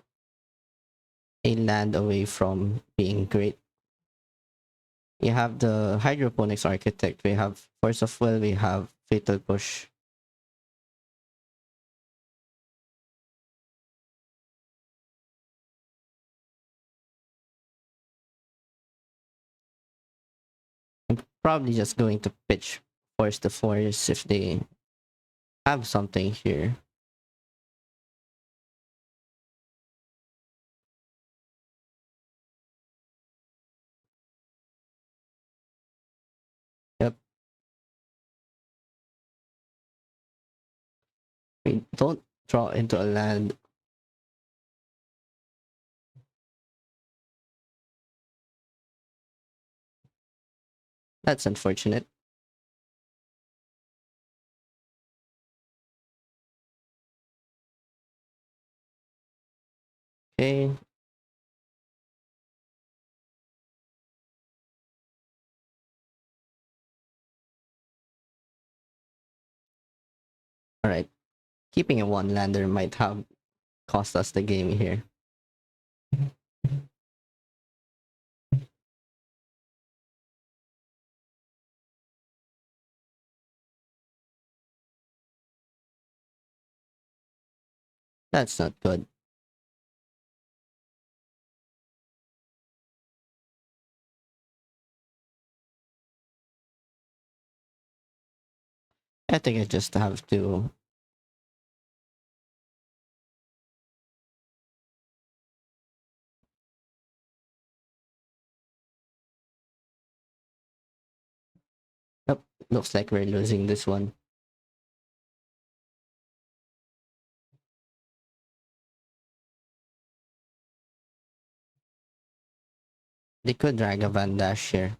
a land away from being great. You have the Hydroponics Architect, we have Force of Will, we have Fatal Push. I'm probably just going to pitch Force the Force if they have something here. Yep. We don't draw into a land. That's unfortunate. Okay. Alright. Keeping a one lander might have cost us the game here. That's not good. I think I just have to. Yep. Looks like we're losing this one. They could drag a Van Dash here.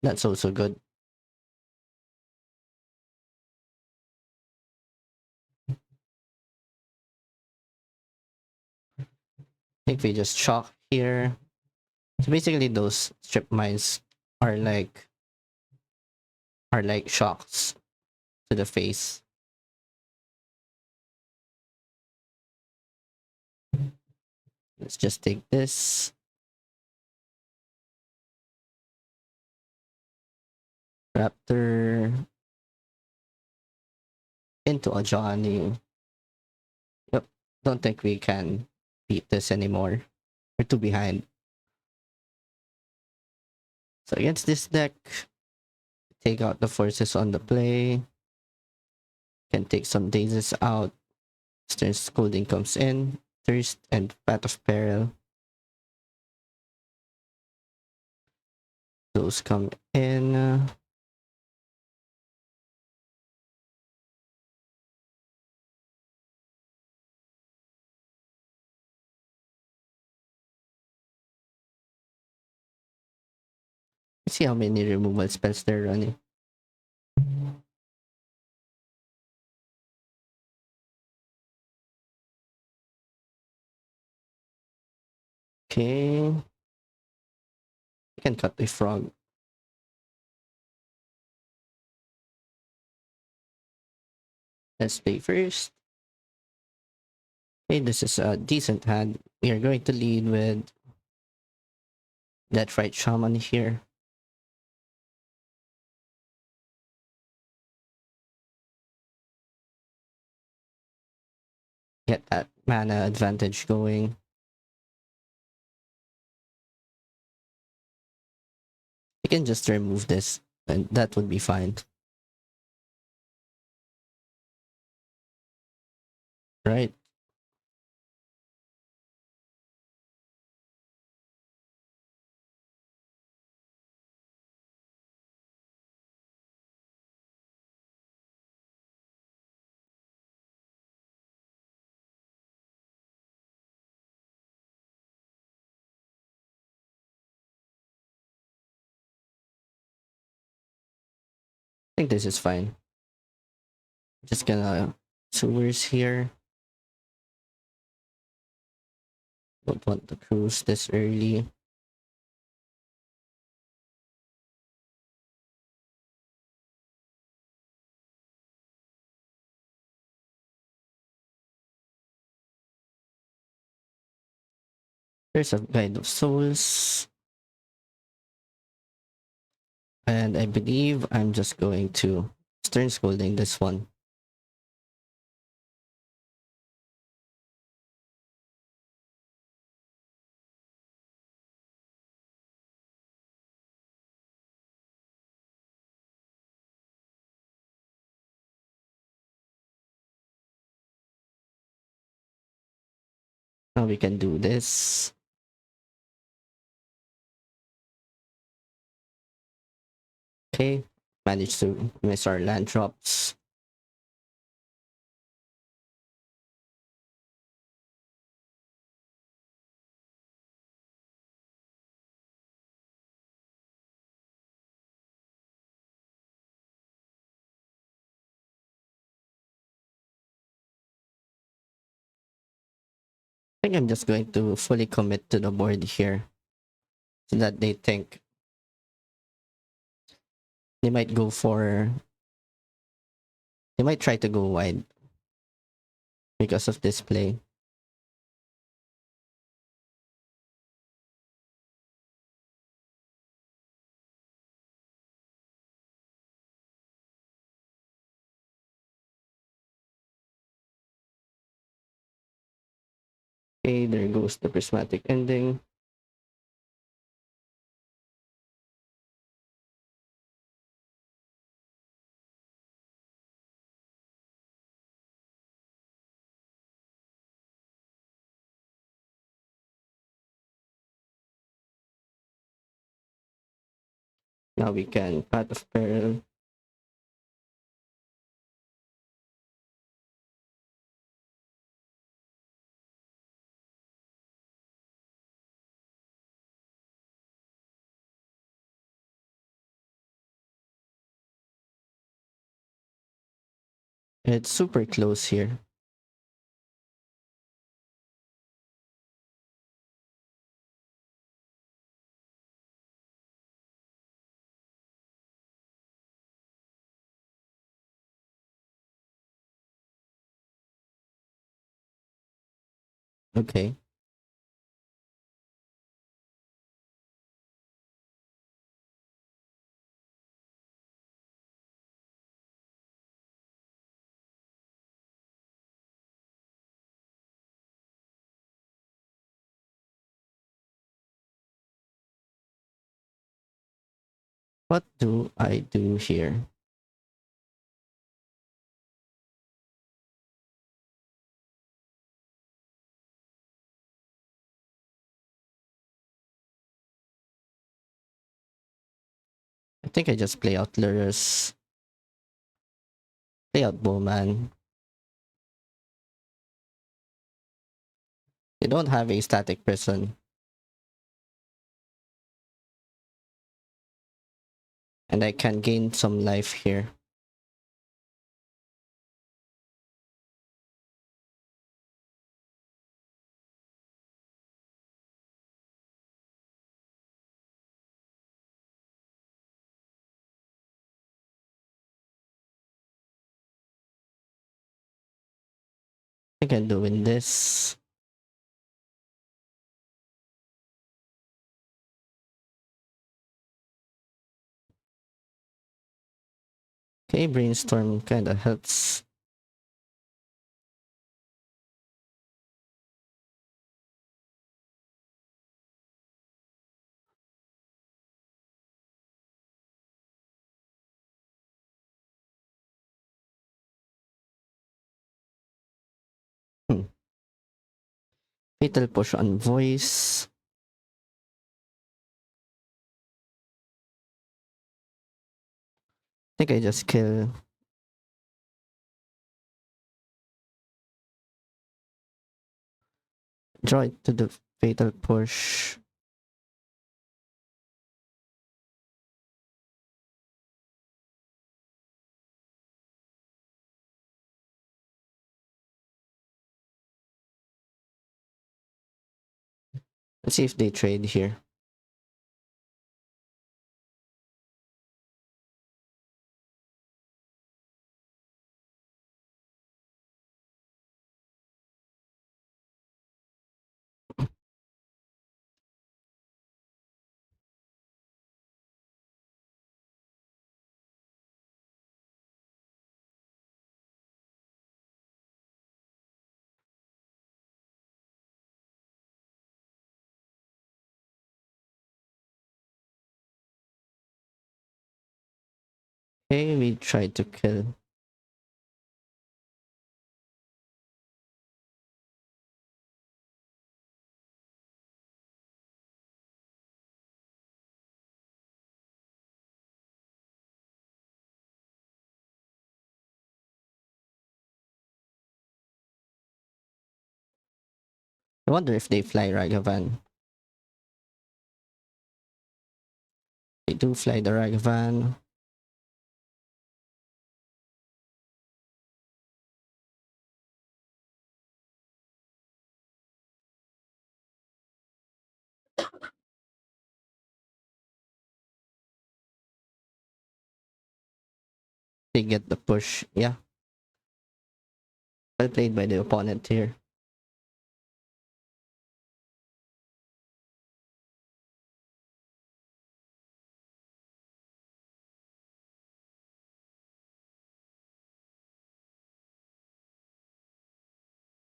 That's also good. I think we just shock here. So basically those strip mines are like shocks to the face. Let's just take this. Raptor into a Johnny. Yep. Don't think we can beat this anymore. We're too behind. So against this deck, take out the forces on the play. Can take some dazes out. Stern Scolding comes in. Thirst and Path of Peril. Those come in. Let's see how many removal spells they're running. Okay. I can cut a frog. Let's play first. Okay, this is a decent hand. We are going to lead with that right shaman here. Get that mana advantage going. You can just remove this and that would be fine. Right? I think this is fine. Just gonna sewers here. Don't want to cruise this early. There's a guide of souls. And I believe I'm just going to stern scolding this one. Now we can do this. Okay. Managed to miss our land drops. I think I'm just going to fully commit to the board here so that they think they might go for, they might try to go wide because of this play. Okay, there goes the prismatic ending. Now we can Path of Peril. It's super close here. Okay. What do I do here? I think I just play out Lurus. Play out Bowman. They don't have a static prison. And I can gain some life here. think I'm doing this. Okay, brainstorm kind of helps. Hmm. Fatal push on voice. I think I just kill. Draw it to the fatal push. Let's see if they trade here. Okay, we try to kill. I wonder if they fly Ragavan. They do fly the Ragavan. They get the push. Yeah. Well played by the opponent here.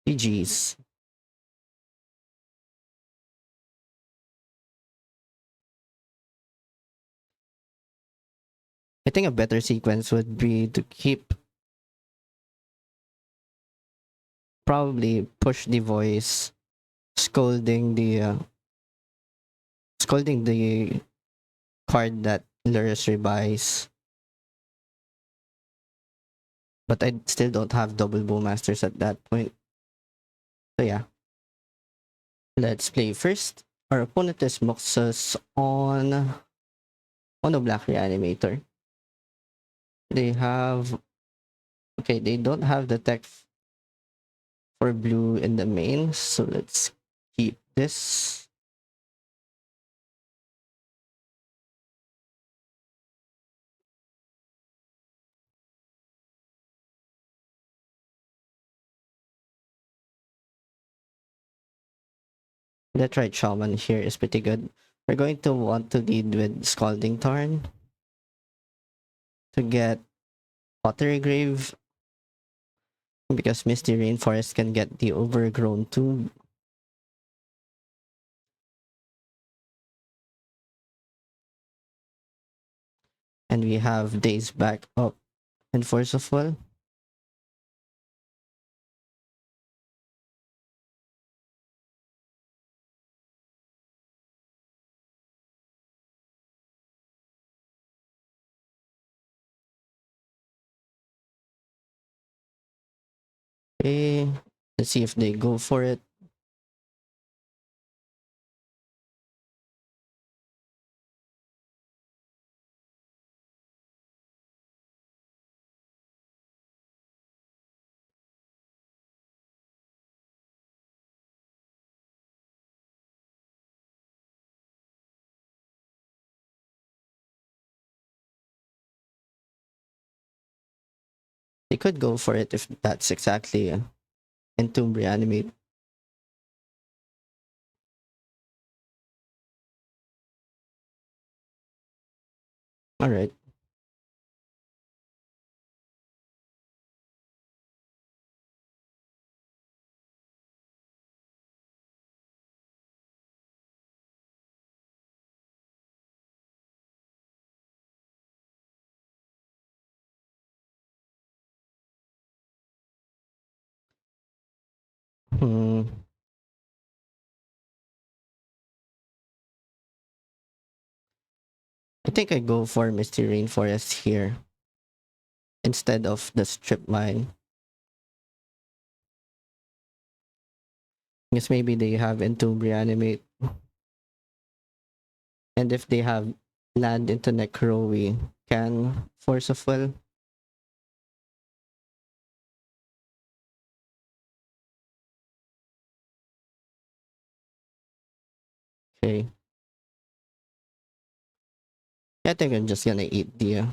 GG's. I think a better sequence would be to keep probably push the voice, scolding the card that lures rebuys. But I still don't have double bowmasters at that point. So yeah. Let's play first. Our opponent is Moxus on a black reanimator. They have okay, they don't have the tech for blue in the main, so let's keep this. That right shaman here is pretty good. We're going to want to lead with Scalding Tarn to get Pottery Grave because Misty Rainforest can get the overgrown tube. And we have Days back up and Force of Will. Okay, let's see if they go for it. They could go for it if that's exactly Entomb Reanimate. Alright. Hmm. I think I go for Misty Rainforest here instead of the Strip Mine. Because maybe they have Entomb Reanimate. And if they have land into Necro, we can Force of Will. Okay. I think I'm just gonna eat the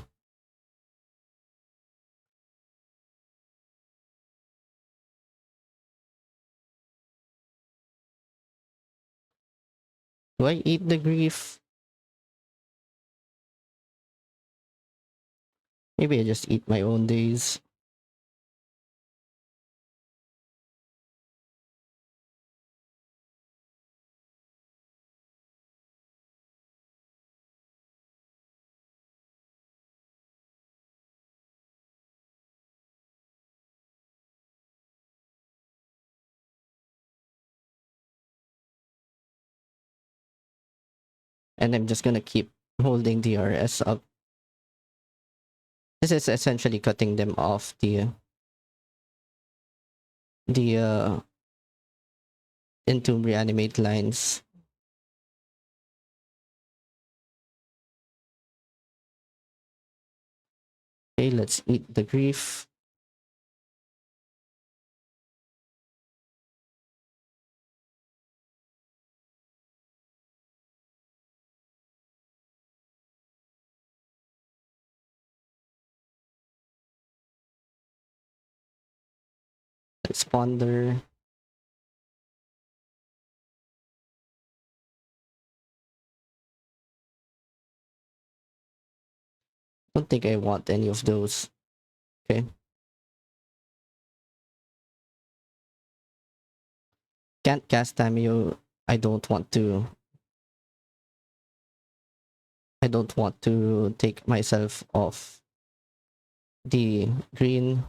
do I eat the grief? Maybe I just eat my own days. And I'm just gonna keep holding the RS up. This is essentially cutting them off the into reanimate lines. Okay, let's eat the grief. Let's ponder. Don't think I want any of those. Okay. Can't cast Tamio. I don't want to. I don't want to take myself off the green.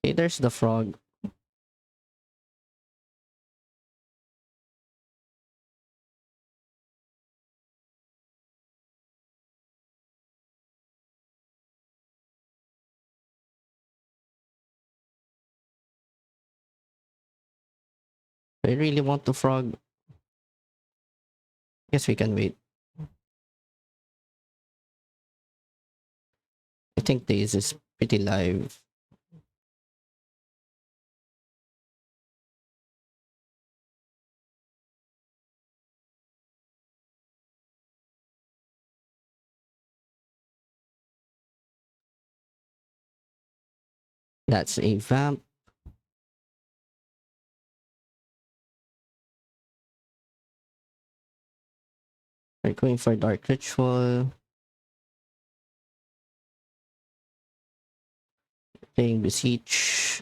Okay, there's the frog. I really want the frog. Guess we can wait. I think this is pretty live. That's a vamp. We're going for Dark Ritual. Playing Beseech.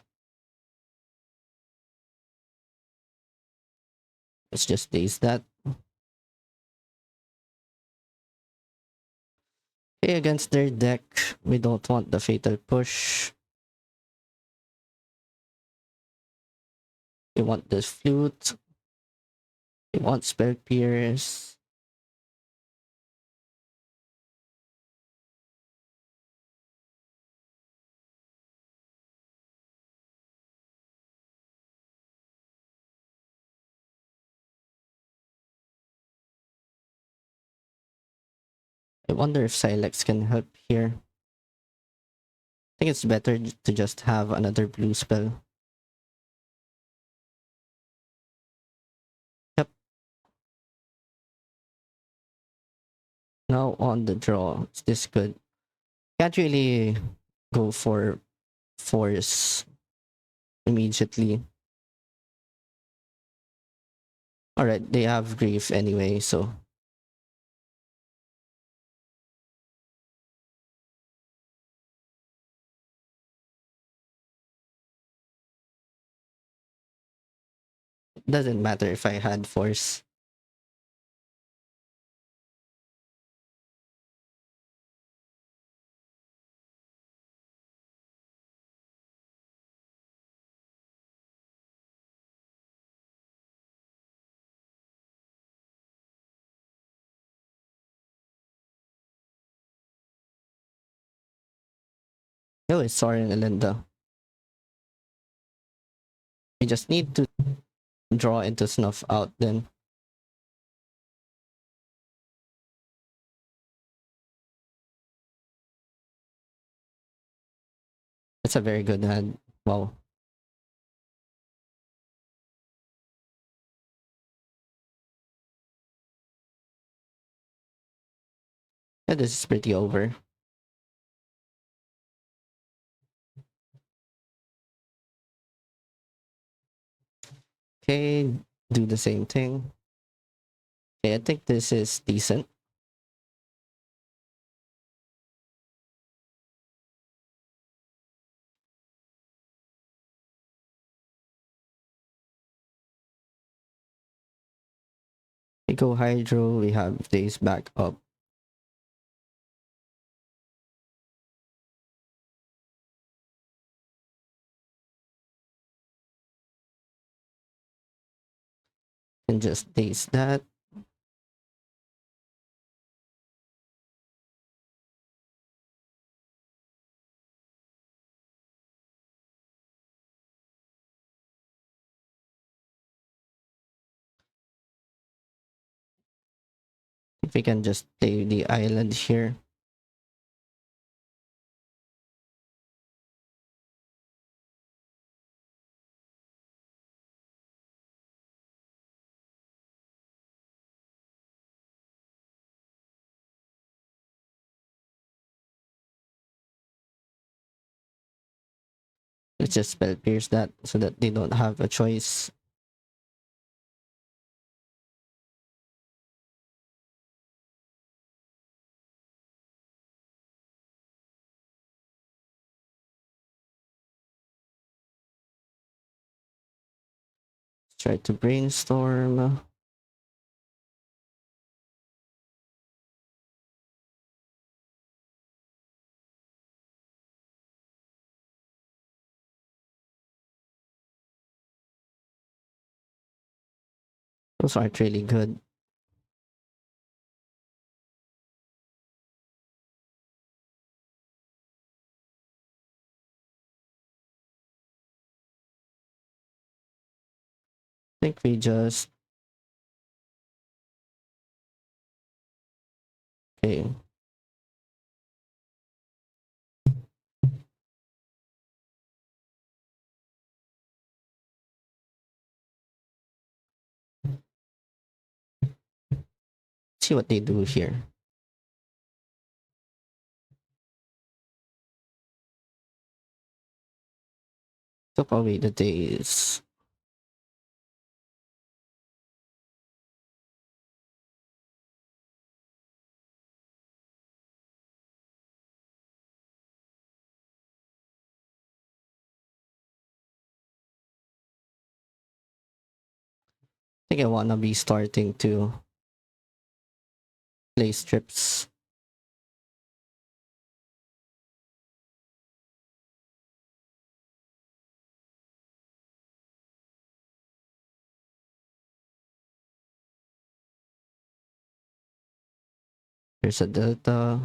Let's just daze that. Okay, against their deck, we don't want the Fatal Push. We want this Flute. We want Spell Pierce. I wonder if Silex can help here. I think it's better to just have another blue spell. Now on the draw, is this good? Can't really go for force immediately. Alright, they have grief anyway, so it doesn't matter if I had force. No, it's Soren and Linda. We just need to draw into snuff out then. It's a very good hand. Wow. Yeah, this is pretty over. Okay, do the same thing. Okay, I think this is decent. We go Hydro, we have days back up. And just days that. If we can just play the island here. Let's just spell pierce that so that they don't have a choice. Let's try to brainstorm. Those aren't really good. I think we just okay. See what they do here. Took away the days. I think I wanna be starting to play strips. There's a delta.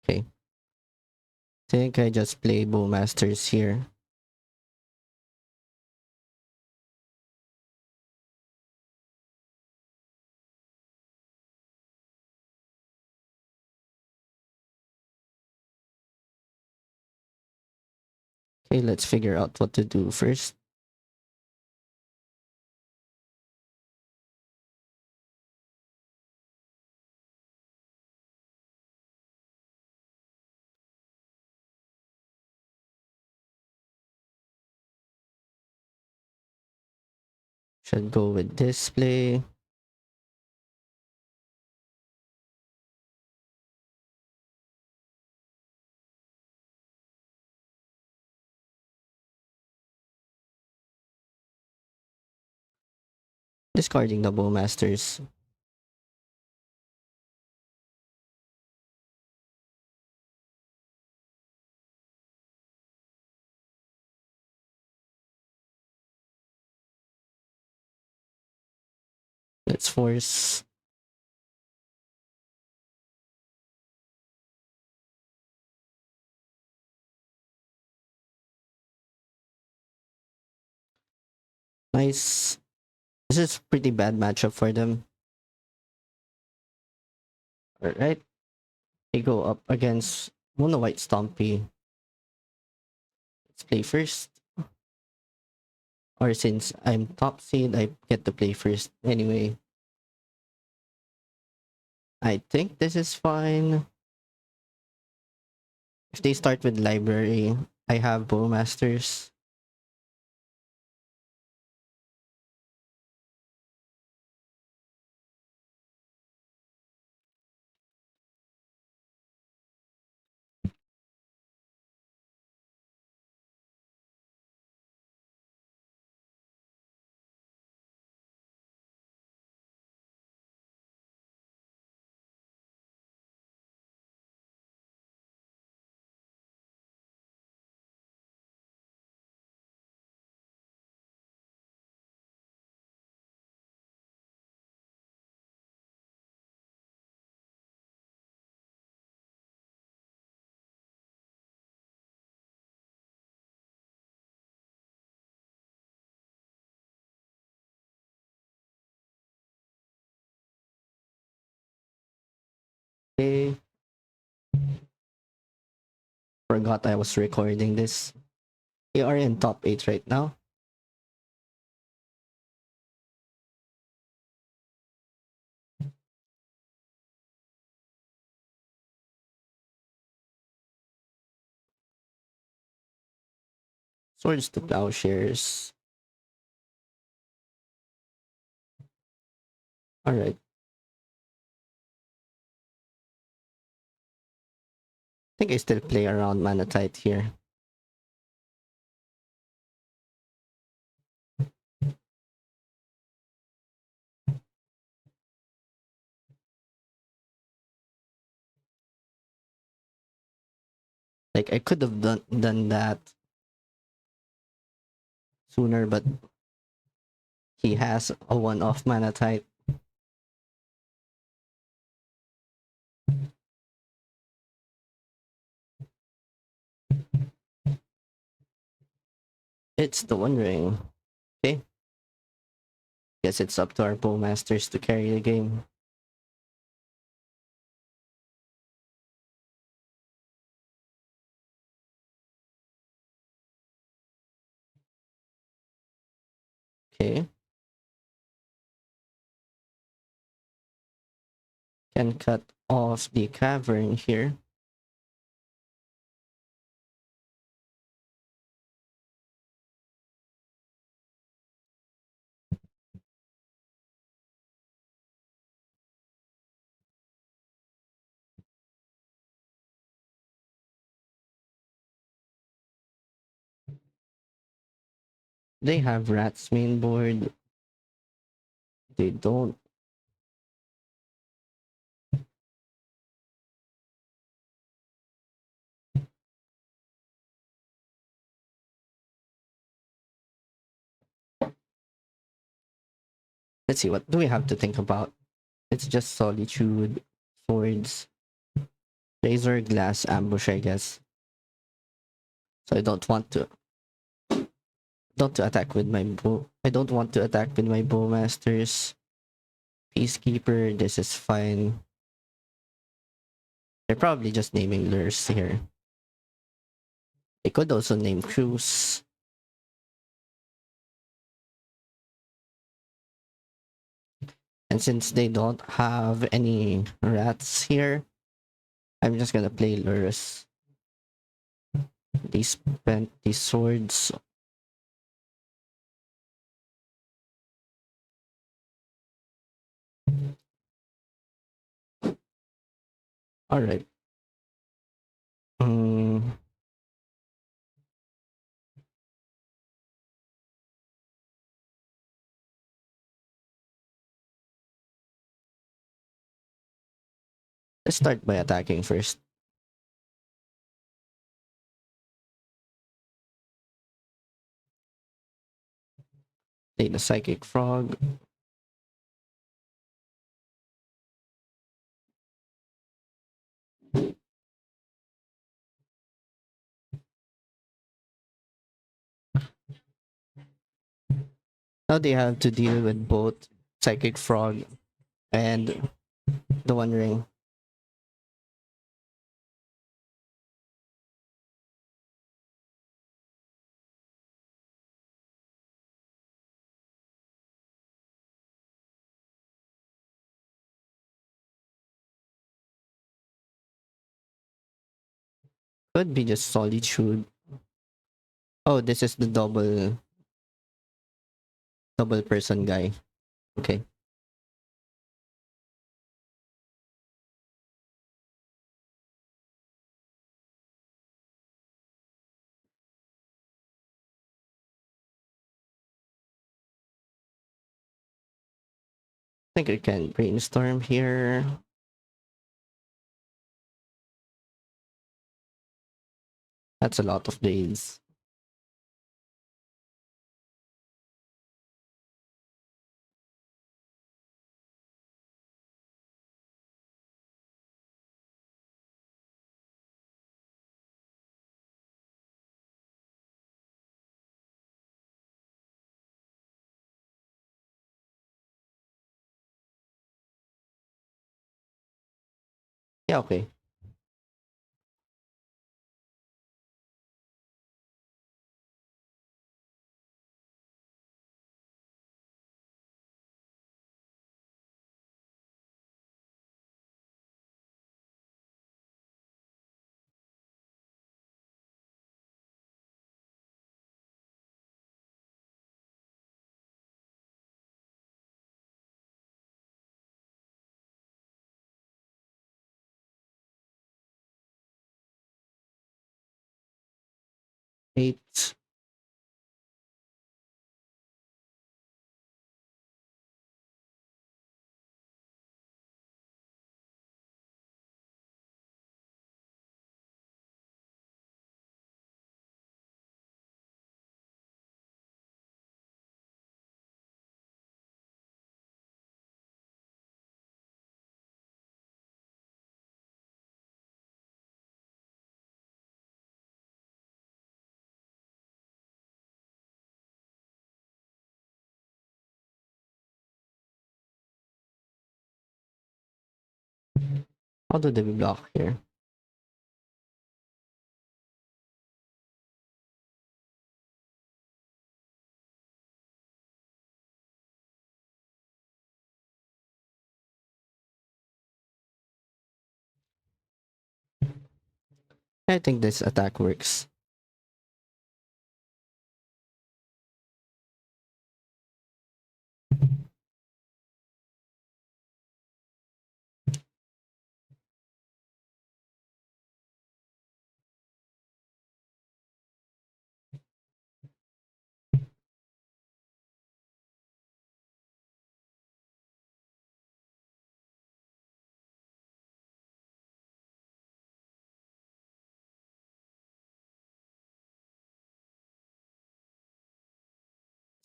Okay. Think I just play Bowmasters here. Okay, let's figure out what to do first. Should go with display. Discarding the Bowmasters. Let's force. Nice. This is pretty bad matchup for them. Alright. They go up against Mono White Stompy. Let's play first. Or since I'm top seed, I get to play first anyway. I think this is fine. If they start with library, I have Bowmasters. Okay. Forgot I was recording this. We are in top 8 right now. Swords to Plowshares. Alright. I think I still play around Manatite here. Like I could have done that sooner, but he has a one-off Manatite. It's the One Ring. Okay. Guess it's up to our Bowmasters to carry the game. Okay. Can cut off the cavern here. They have rats main board. They don't. Let's see, what do we have to think about? It's just Solitude, Swords, Razor Glass, Ambush, I guess. So I don't want to attack with my bow. I don't want to attack with my Bowmasters. Peacekeeper, this is fine. They're probably just naming lures here. They could also name crews. And since they don't have any rats here, I'm just gonna play lures. They spent the swords. All right. Mm, let's start by attacking first. Take the psychic frog. Now they have to deal with both psychic frog and the One Ring. Could be just solitude. Oh, this is the double person guy. Okay. I think I can brainstorm here. That's a lot of days. Yeah, okay. Eight. How do they block here? I think this attack works.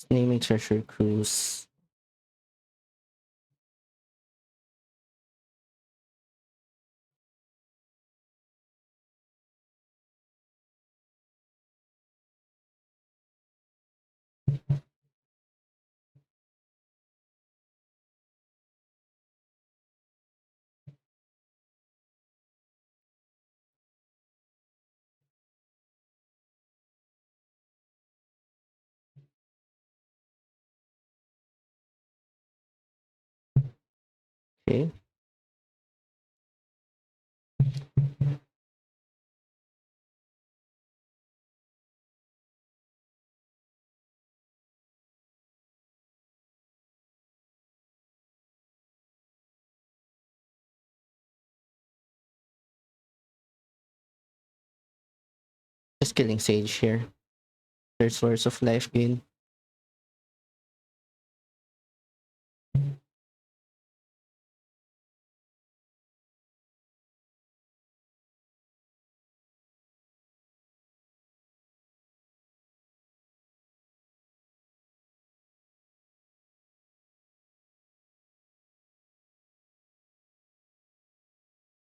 Naming treasure cruise. Okay. Just killing Sage here. Their source of life gain.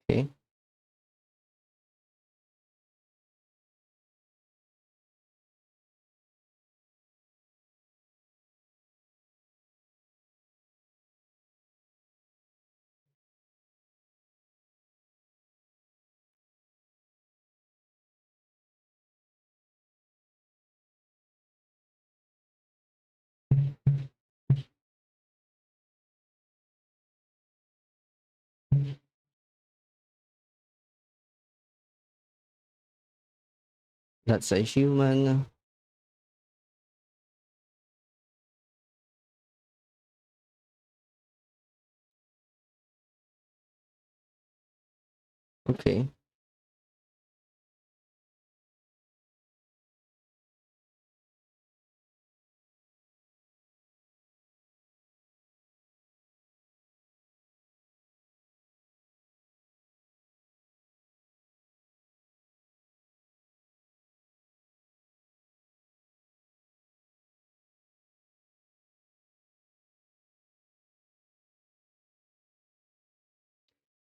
Okay. That's a human. Okay.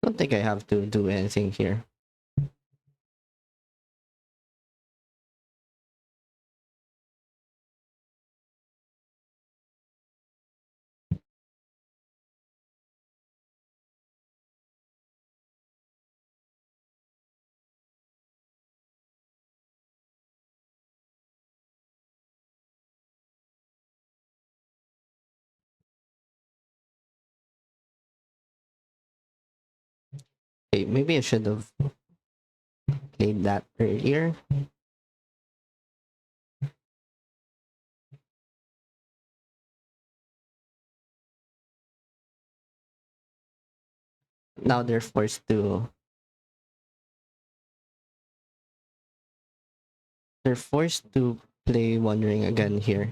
Don't think I have to do anything here. Okay, maybe I should have played that earlier. Now they're forced to play Wandering again here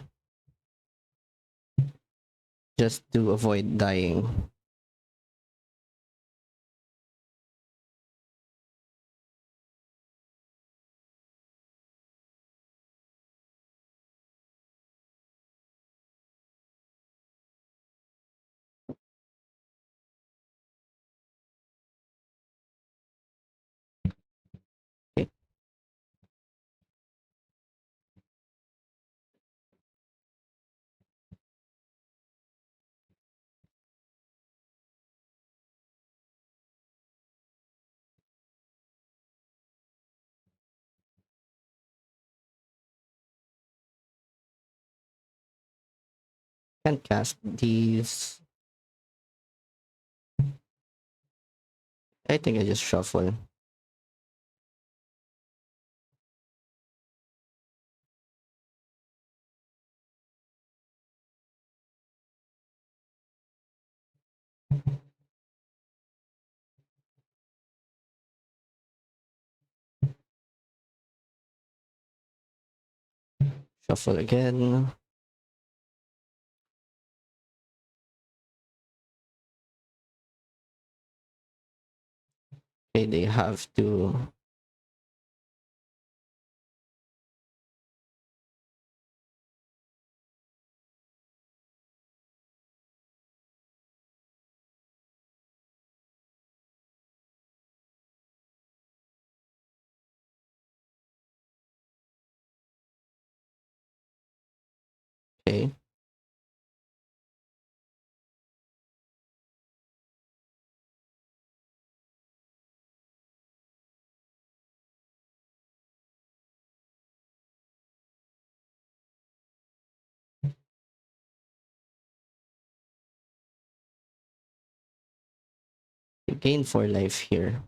just to avoid dying. Okay, can't cast these. I think I just shuffle. Shuffle again. Okay, they have to. Okay. You gain 4 life here.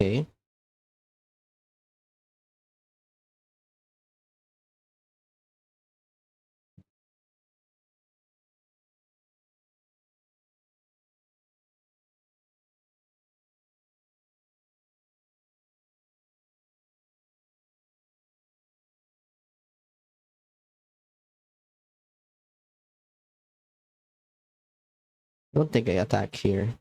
Okay. Don't think I attack here.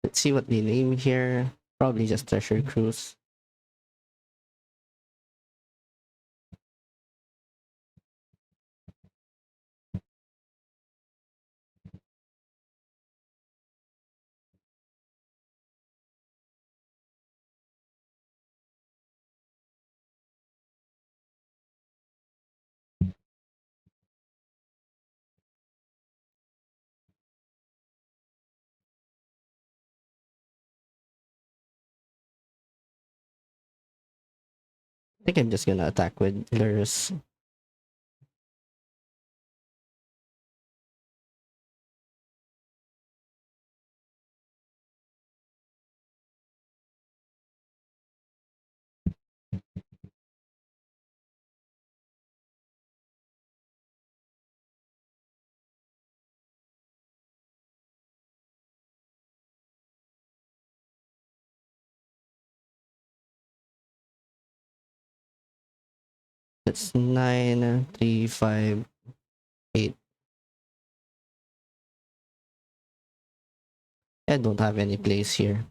Let's see what they name here. Probably just Treasure Cruise. I think I'm just gonna attack with Lurus. That's 9, 3, 5, 8. I don't have any place here.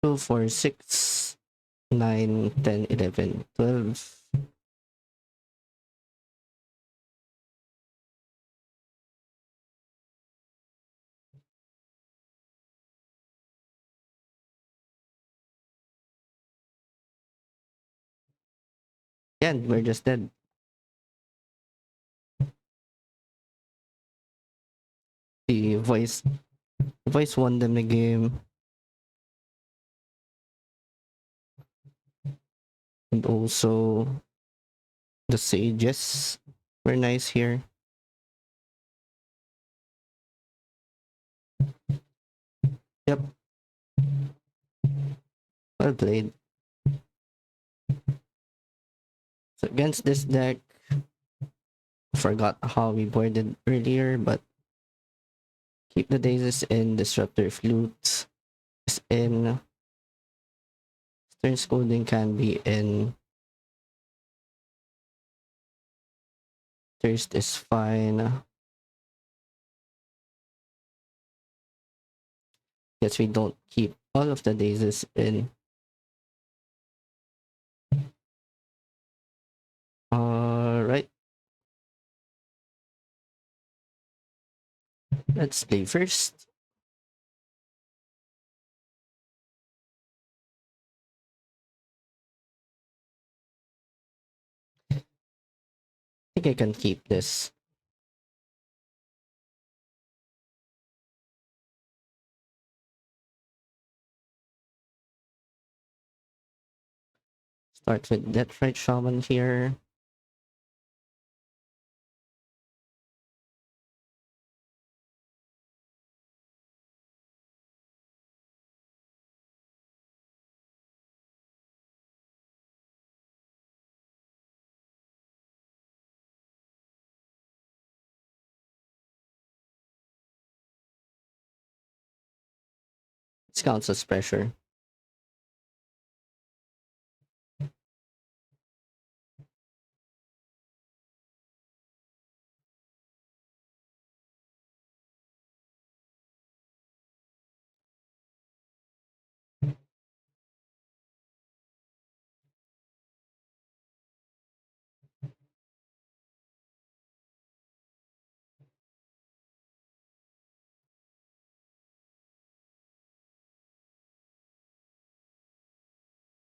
Two, 4, 6, 9, 10, 11, 12. Yeah, and we're just dead. The voice won them the game. And also the sages were nice here. Yep, well played. So against this deck, forgot how we boarded earlier, but keep the daisies in, disruptor flutes is in, stern scolding can be in, thirst is fine. Guess we don't keep all of the daisies in. Alright, let's play first. I think I can keep this. Start with Deathright Shaman here. This counts as pressure.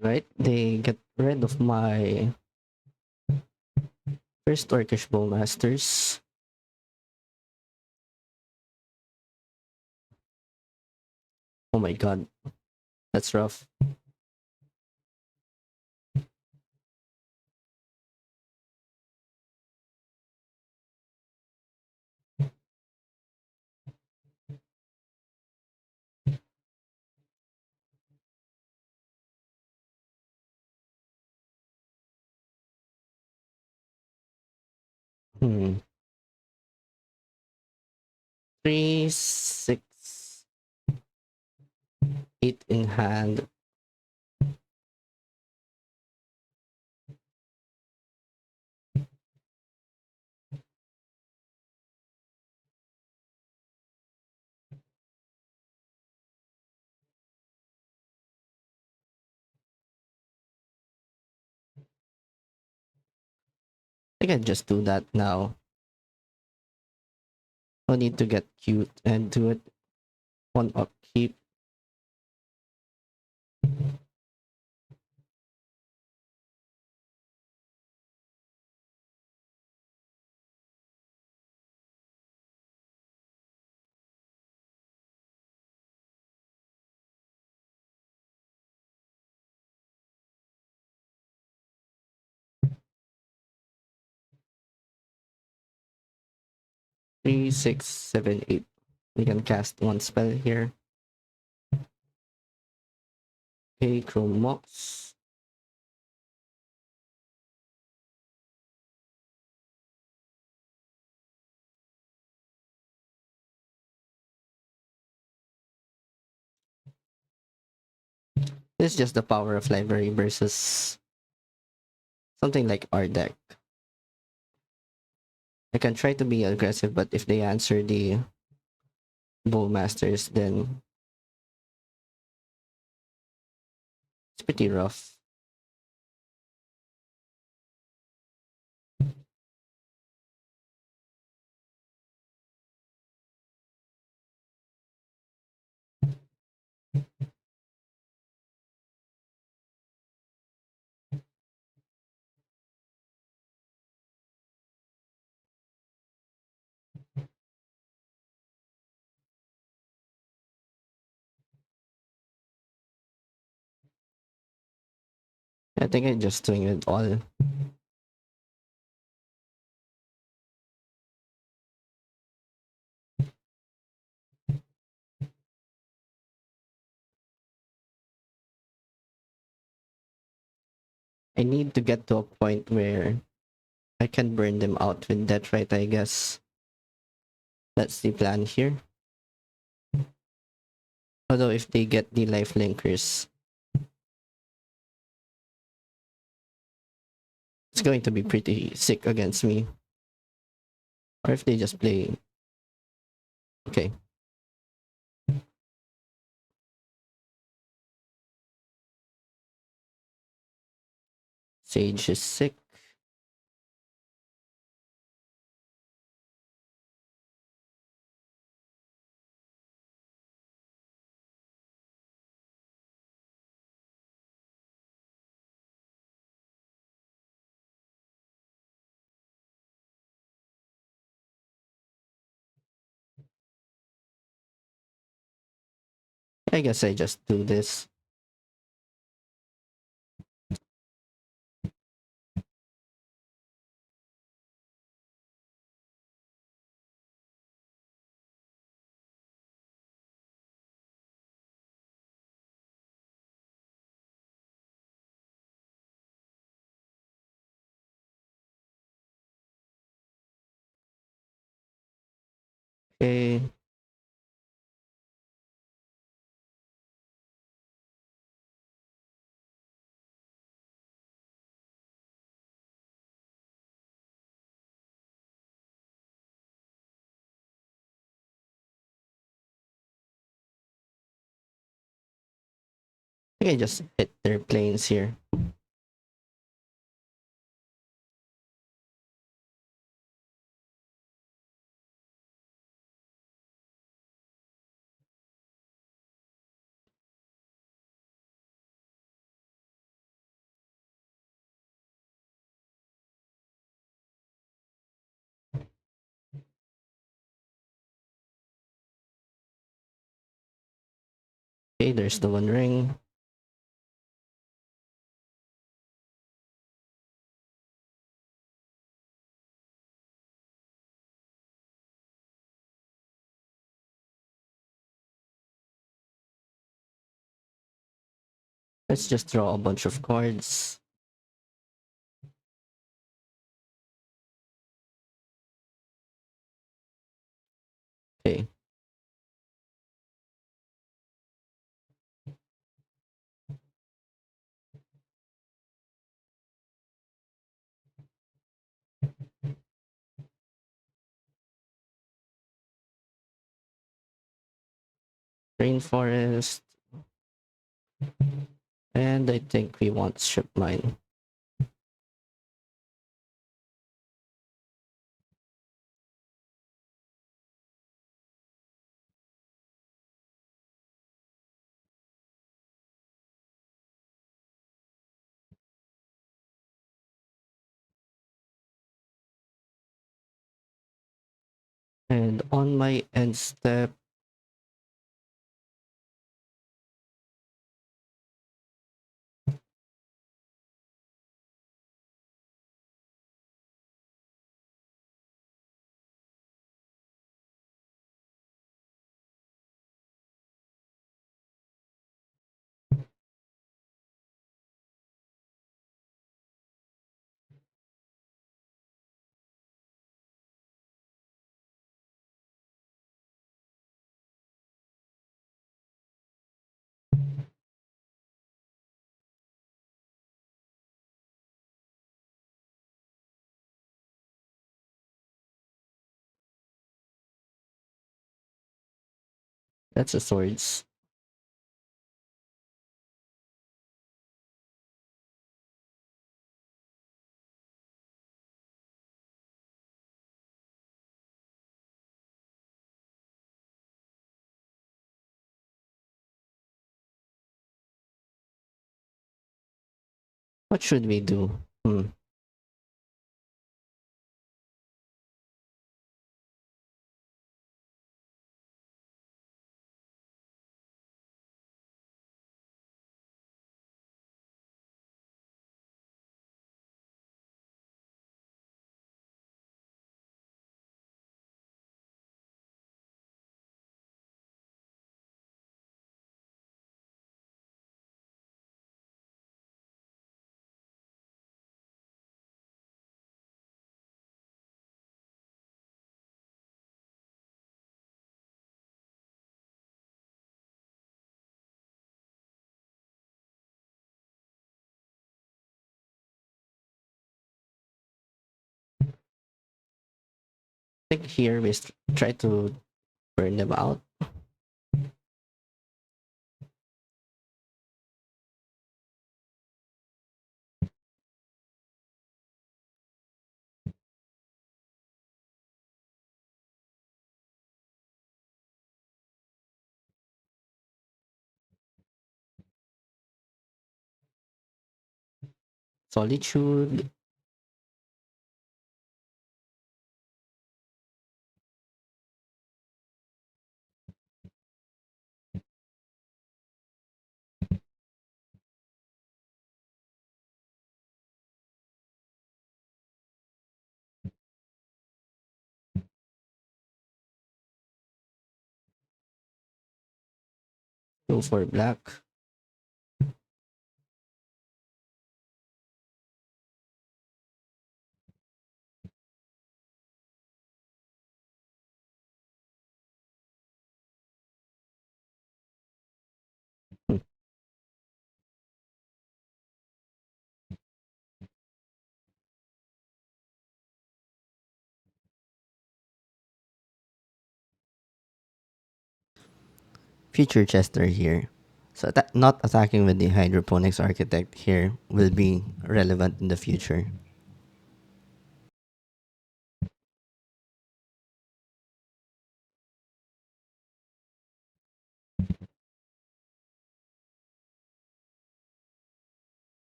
Right? They get rid of my first Turkish Bowmasters. Oh my god, that's rough. Hmm. 3, 6, 8 in hand. I can just do that now. No need to get cute and do it one upkeep. Three, six, seven, eight. We can cast one spell here. Okay, Chrome Mox. This is just the power of library versus something like our deck. I can try to be aggressive, but if they answer the Bowmasters, then it's pretty rough. I think I'm just doing it all. I need to get to a point where I can burn them out with that, right? I guess that's the plan here. Although if they get the life linkers, it's going to be pretty sick against me. Or if they just play. Okay. Sage is sick. I guess I just do this. Okay. I can just hit their planes here. Okay, there's the One Ring. Let's just draw a bunch of cards. Okay. Rainforest. And I think we want Strip Mine. And on my end step, that's a swords. What should we do? I think here we try to burn them out. Solitude. Go for black. Hmm. Future Chester here. So not attacking with the hydroponics architect here will be relevant in the future.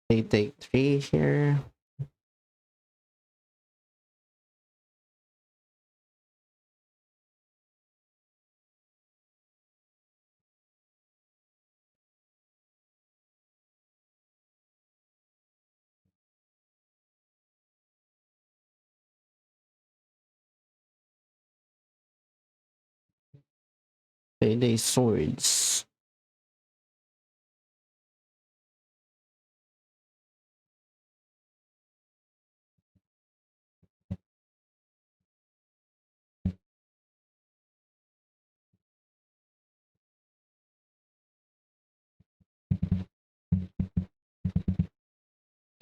They take 3 here. They swords.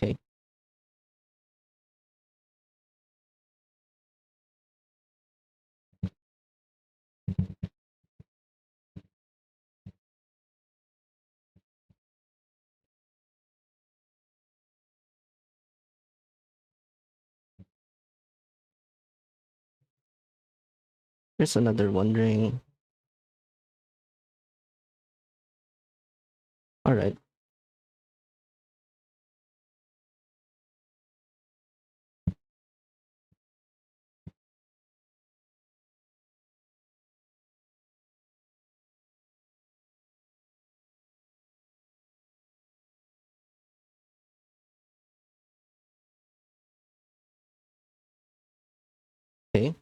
Okay. There's another wondering. All right. Okay.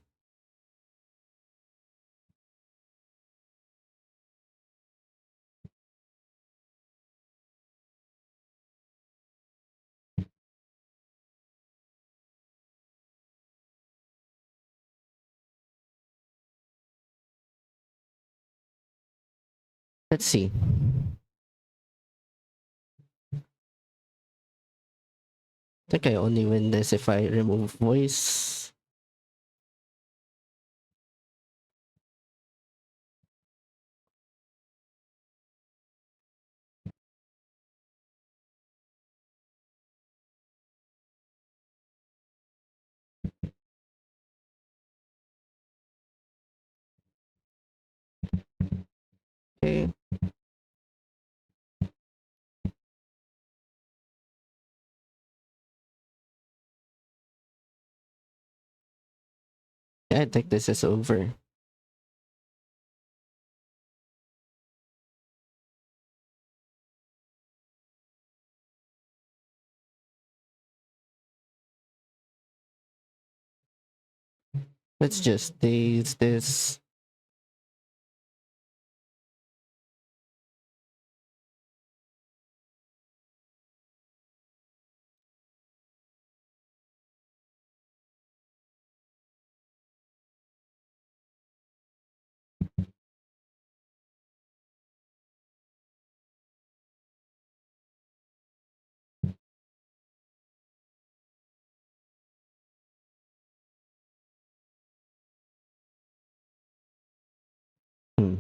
Let's see. I think I only win this if I remove voice. Okay. Yeah, I think this is over. Let's just daze this. Hmm.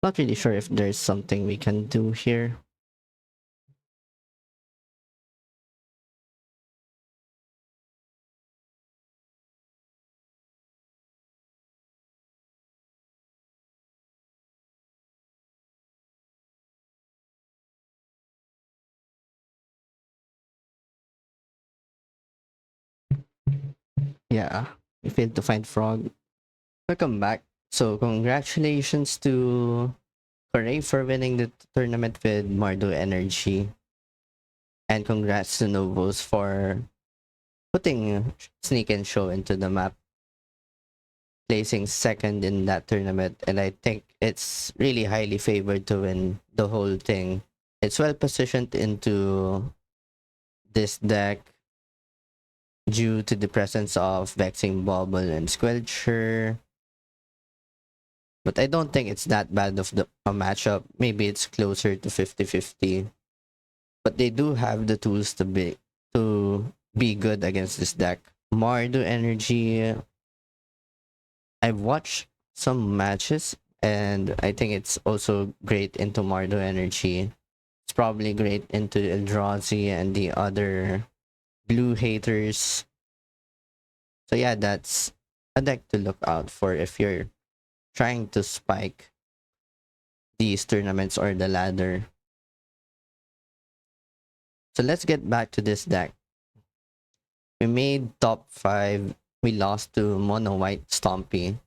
Not really sure if there's something we can do here. Yeah, we failed to find frog. Welcome back. So congratulations to Korae for winning the tournament with Mardu Energy. And congrats to Novos for putting Sneak and Show into the map. placing second in that tournament, and I think it's really highly favored to win the whole thing. It's well positioned into this deck due to the presence of Vexing Bubble and Squelcher. But I don't think it's that bad of a matchup. Maybe it's closer to 50-50. But they do have the tools to be good against this deck. Mardu Energy, I've watched some matches and I think it's also great into Mardu Energy. It's probably great into Eldrazi and the other blue haters. So yeah, that's a deck to look out for if you're trying to spike these tournaments or the ladder. So let's get back to this deck. We made top 5. We lost to Mono White Stompy.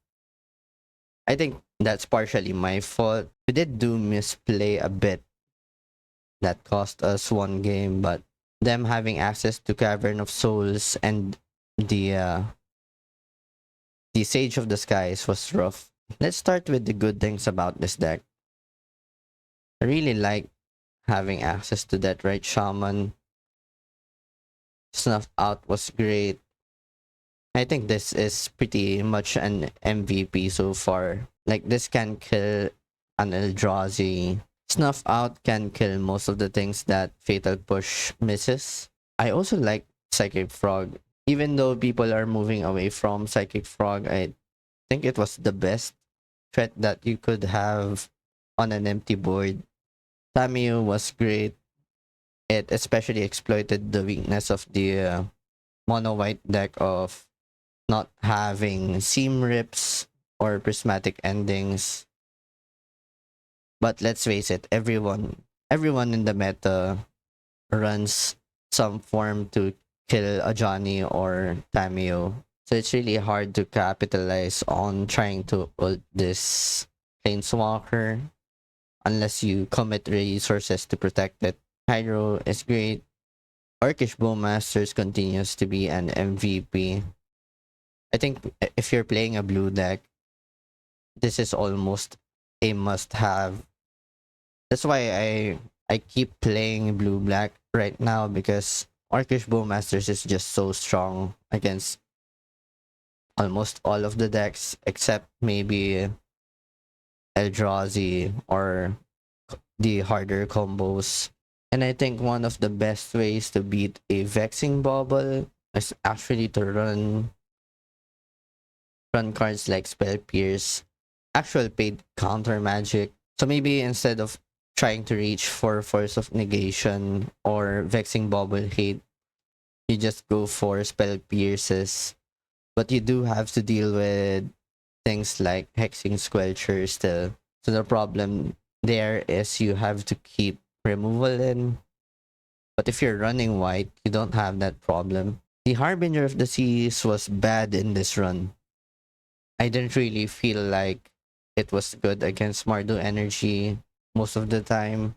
I think that's partially my fault. We did do misplay a bit that cost us one game, but them having access to Cavern of Souls and the uh, the Sage of the Skies was rough. Let's start with the good things about this deck. I really like having access to that right shaman. Snuffed Out was great. I think this is pretty much an MVP so far. Like this can kill an Eldrazi. Snuff Out can kill most of the things that Fatal Push misses. I also like Psychic Frog. Even though people are moving away from Psychic Frog, I think it was the best threat that you could have on an empty board. Tamiyo was great. It especially exploited the weakness of the mono white deck of not having seam rips or prismatic endings. But let's face it, everyone in the meta runs some form to kill a Johnny or Tamio. So it's really hard to capitalize on trying to ult this Planeswalker unless you commit resources to protect it. Hydro is great. Orcish Bowmasters continues to be an MVP. I think if you're playing a blue deck, this is almost a must-have. That's why I keep playing blue black right now because Orcish Bowmasters is just so strong against almost all of the decks except maybe Eldrazi or the harder combos. And I think one of the best ways to beat a Vexing Bubble is actually to run cards like Spell Pierce, actual paid counter magic. So maybe instead of trying to reach for Force of Negation or Vexing Bubble Hate, you just go for Spell Pierces. But you do have to deal with things like Hexing Squelcher still. So the problem there is you have to keep removal in. But if you're running white, you don't have that problem. The Harbinger of the Seas was bad in this run. I didn't really feel like it was good against Mardu Energy most of the time.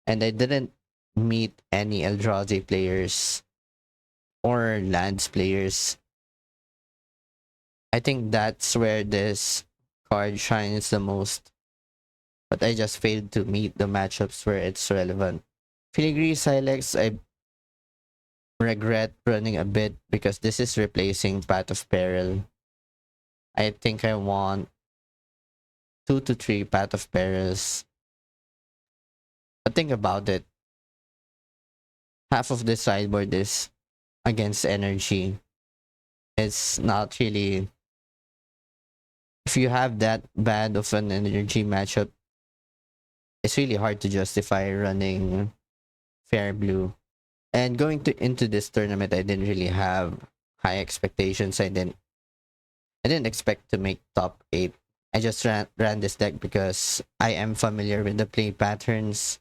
And I didn't meet any Eldrazi players or Lands players. I think that's where this card shines the most. But I just failed to meet the matchups where it's relevant. Filigree Silex, I regret running a bit because this is replacing Path of Peril. I think I want 2 to 3 Path of Perils. But think about it. Half of the sideboard is against energy. It's not really. If you have that bad of an energy matchup, it's really hard to justify running fair blue. And going to into this tournament, I didn't really have high expectations. I didn't expect to make top 8. I just ran this deck because I am familiar with the play patterns.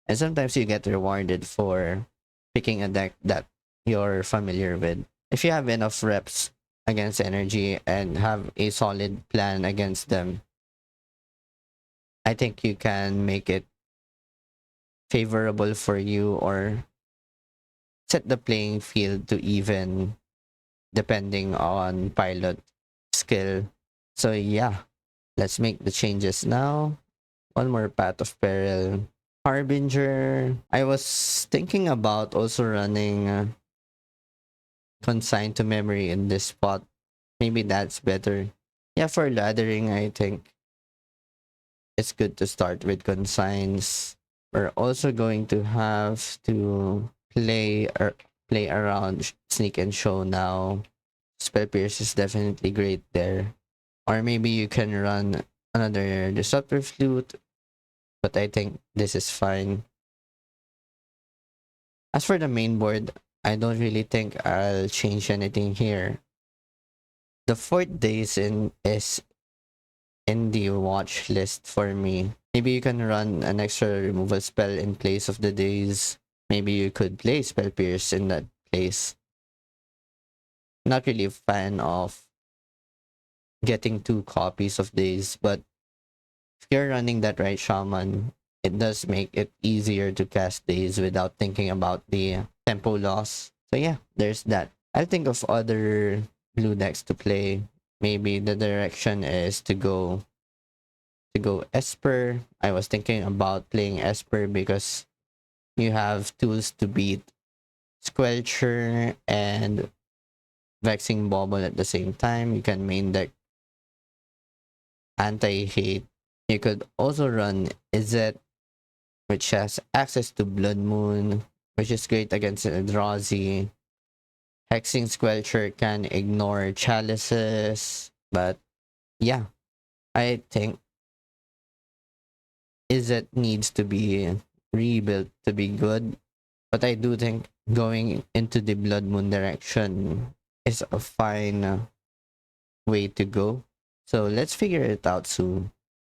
And sometimes you get rewarded for picking a deck that you're familiar with. If you have enough reps against energy and have a solid plan against them, I think you can make it favorable for you or set the playing field to even depending on pilot skill. So yeah, let's make the changes now. One more Path of Peril. Harbinger. I was thinking about also running Consign to Memory in this spot. Maybe that's better. Yeah, for laddering, I think it's good to start with Consigns. We're also going to have to play around Sneak and Show now. Spell Pierce is definitely great there. Or maybe you can run another Disruptor Flute, but I think this is fine. As for the main board, I don't really think I'll change anything here. The fourth days in the watch list for me. Maybe you can run an extra removal spell in place of the days. Maybe you could play Spell Pierce in that place. Not really a fan of getting two copies of days, but if you're running that right shaman, it does make it easier to cast days without thinking about the tempo loss. So yeah, there's that. I'll think of other blue decks to play. Maybe the direction is to go Esper. I was thinking about playing Esper because you have tools to beat Squelcher and Vexing Bobble at the same time. You can main deck Anti-Hate. You could also run Izzet, which has access to Blood Moon, which is great against Eldrazi. Hexing Squelcher can ignore Chalices, but yeah, I think Izzet needs to be rebuilt to be good. But I do think going into the Blood Moon direction is a fine way to go. So let's figure it out soon.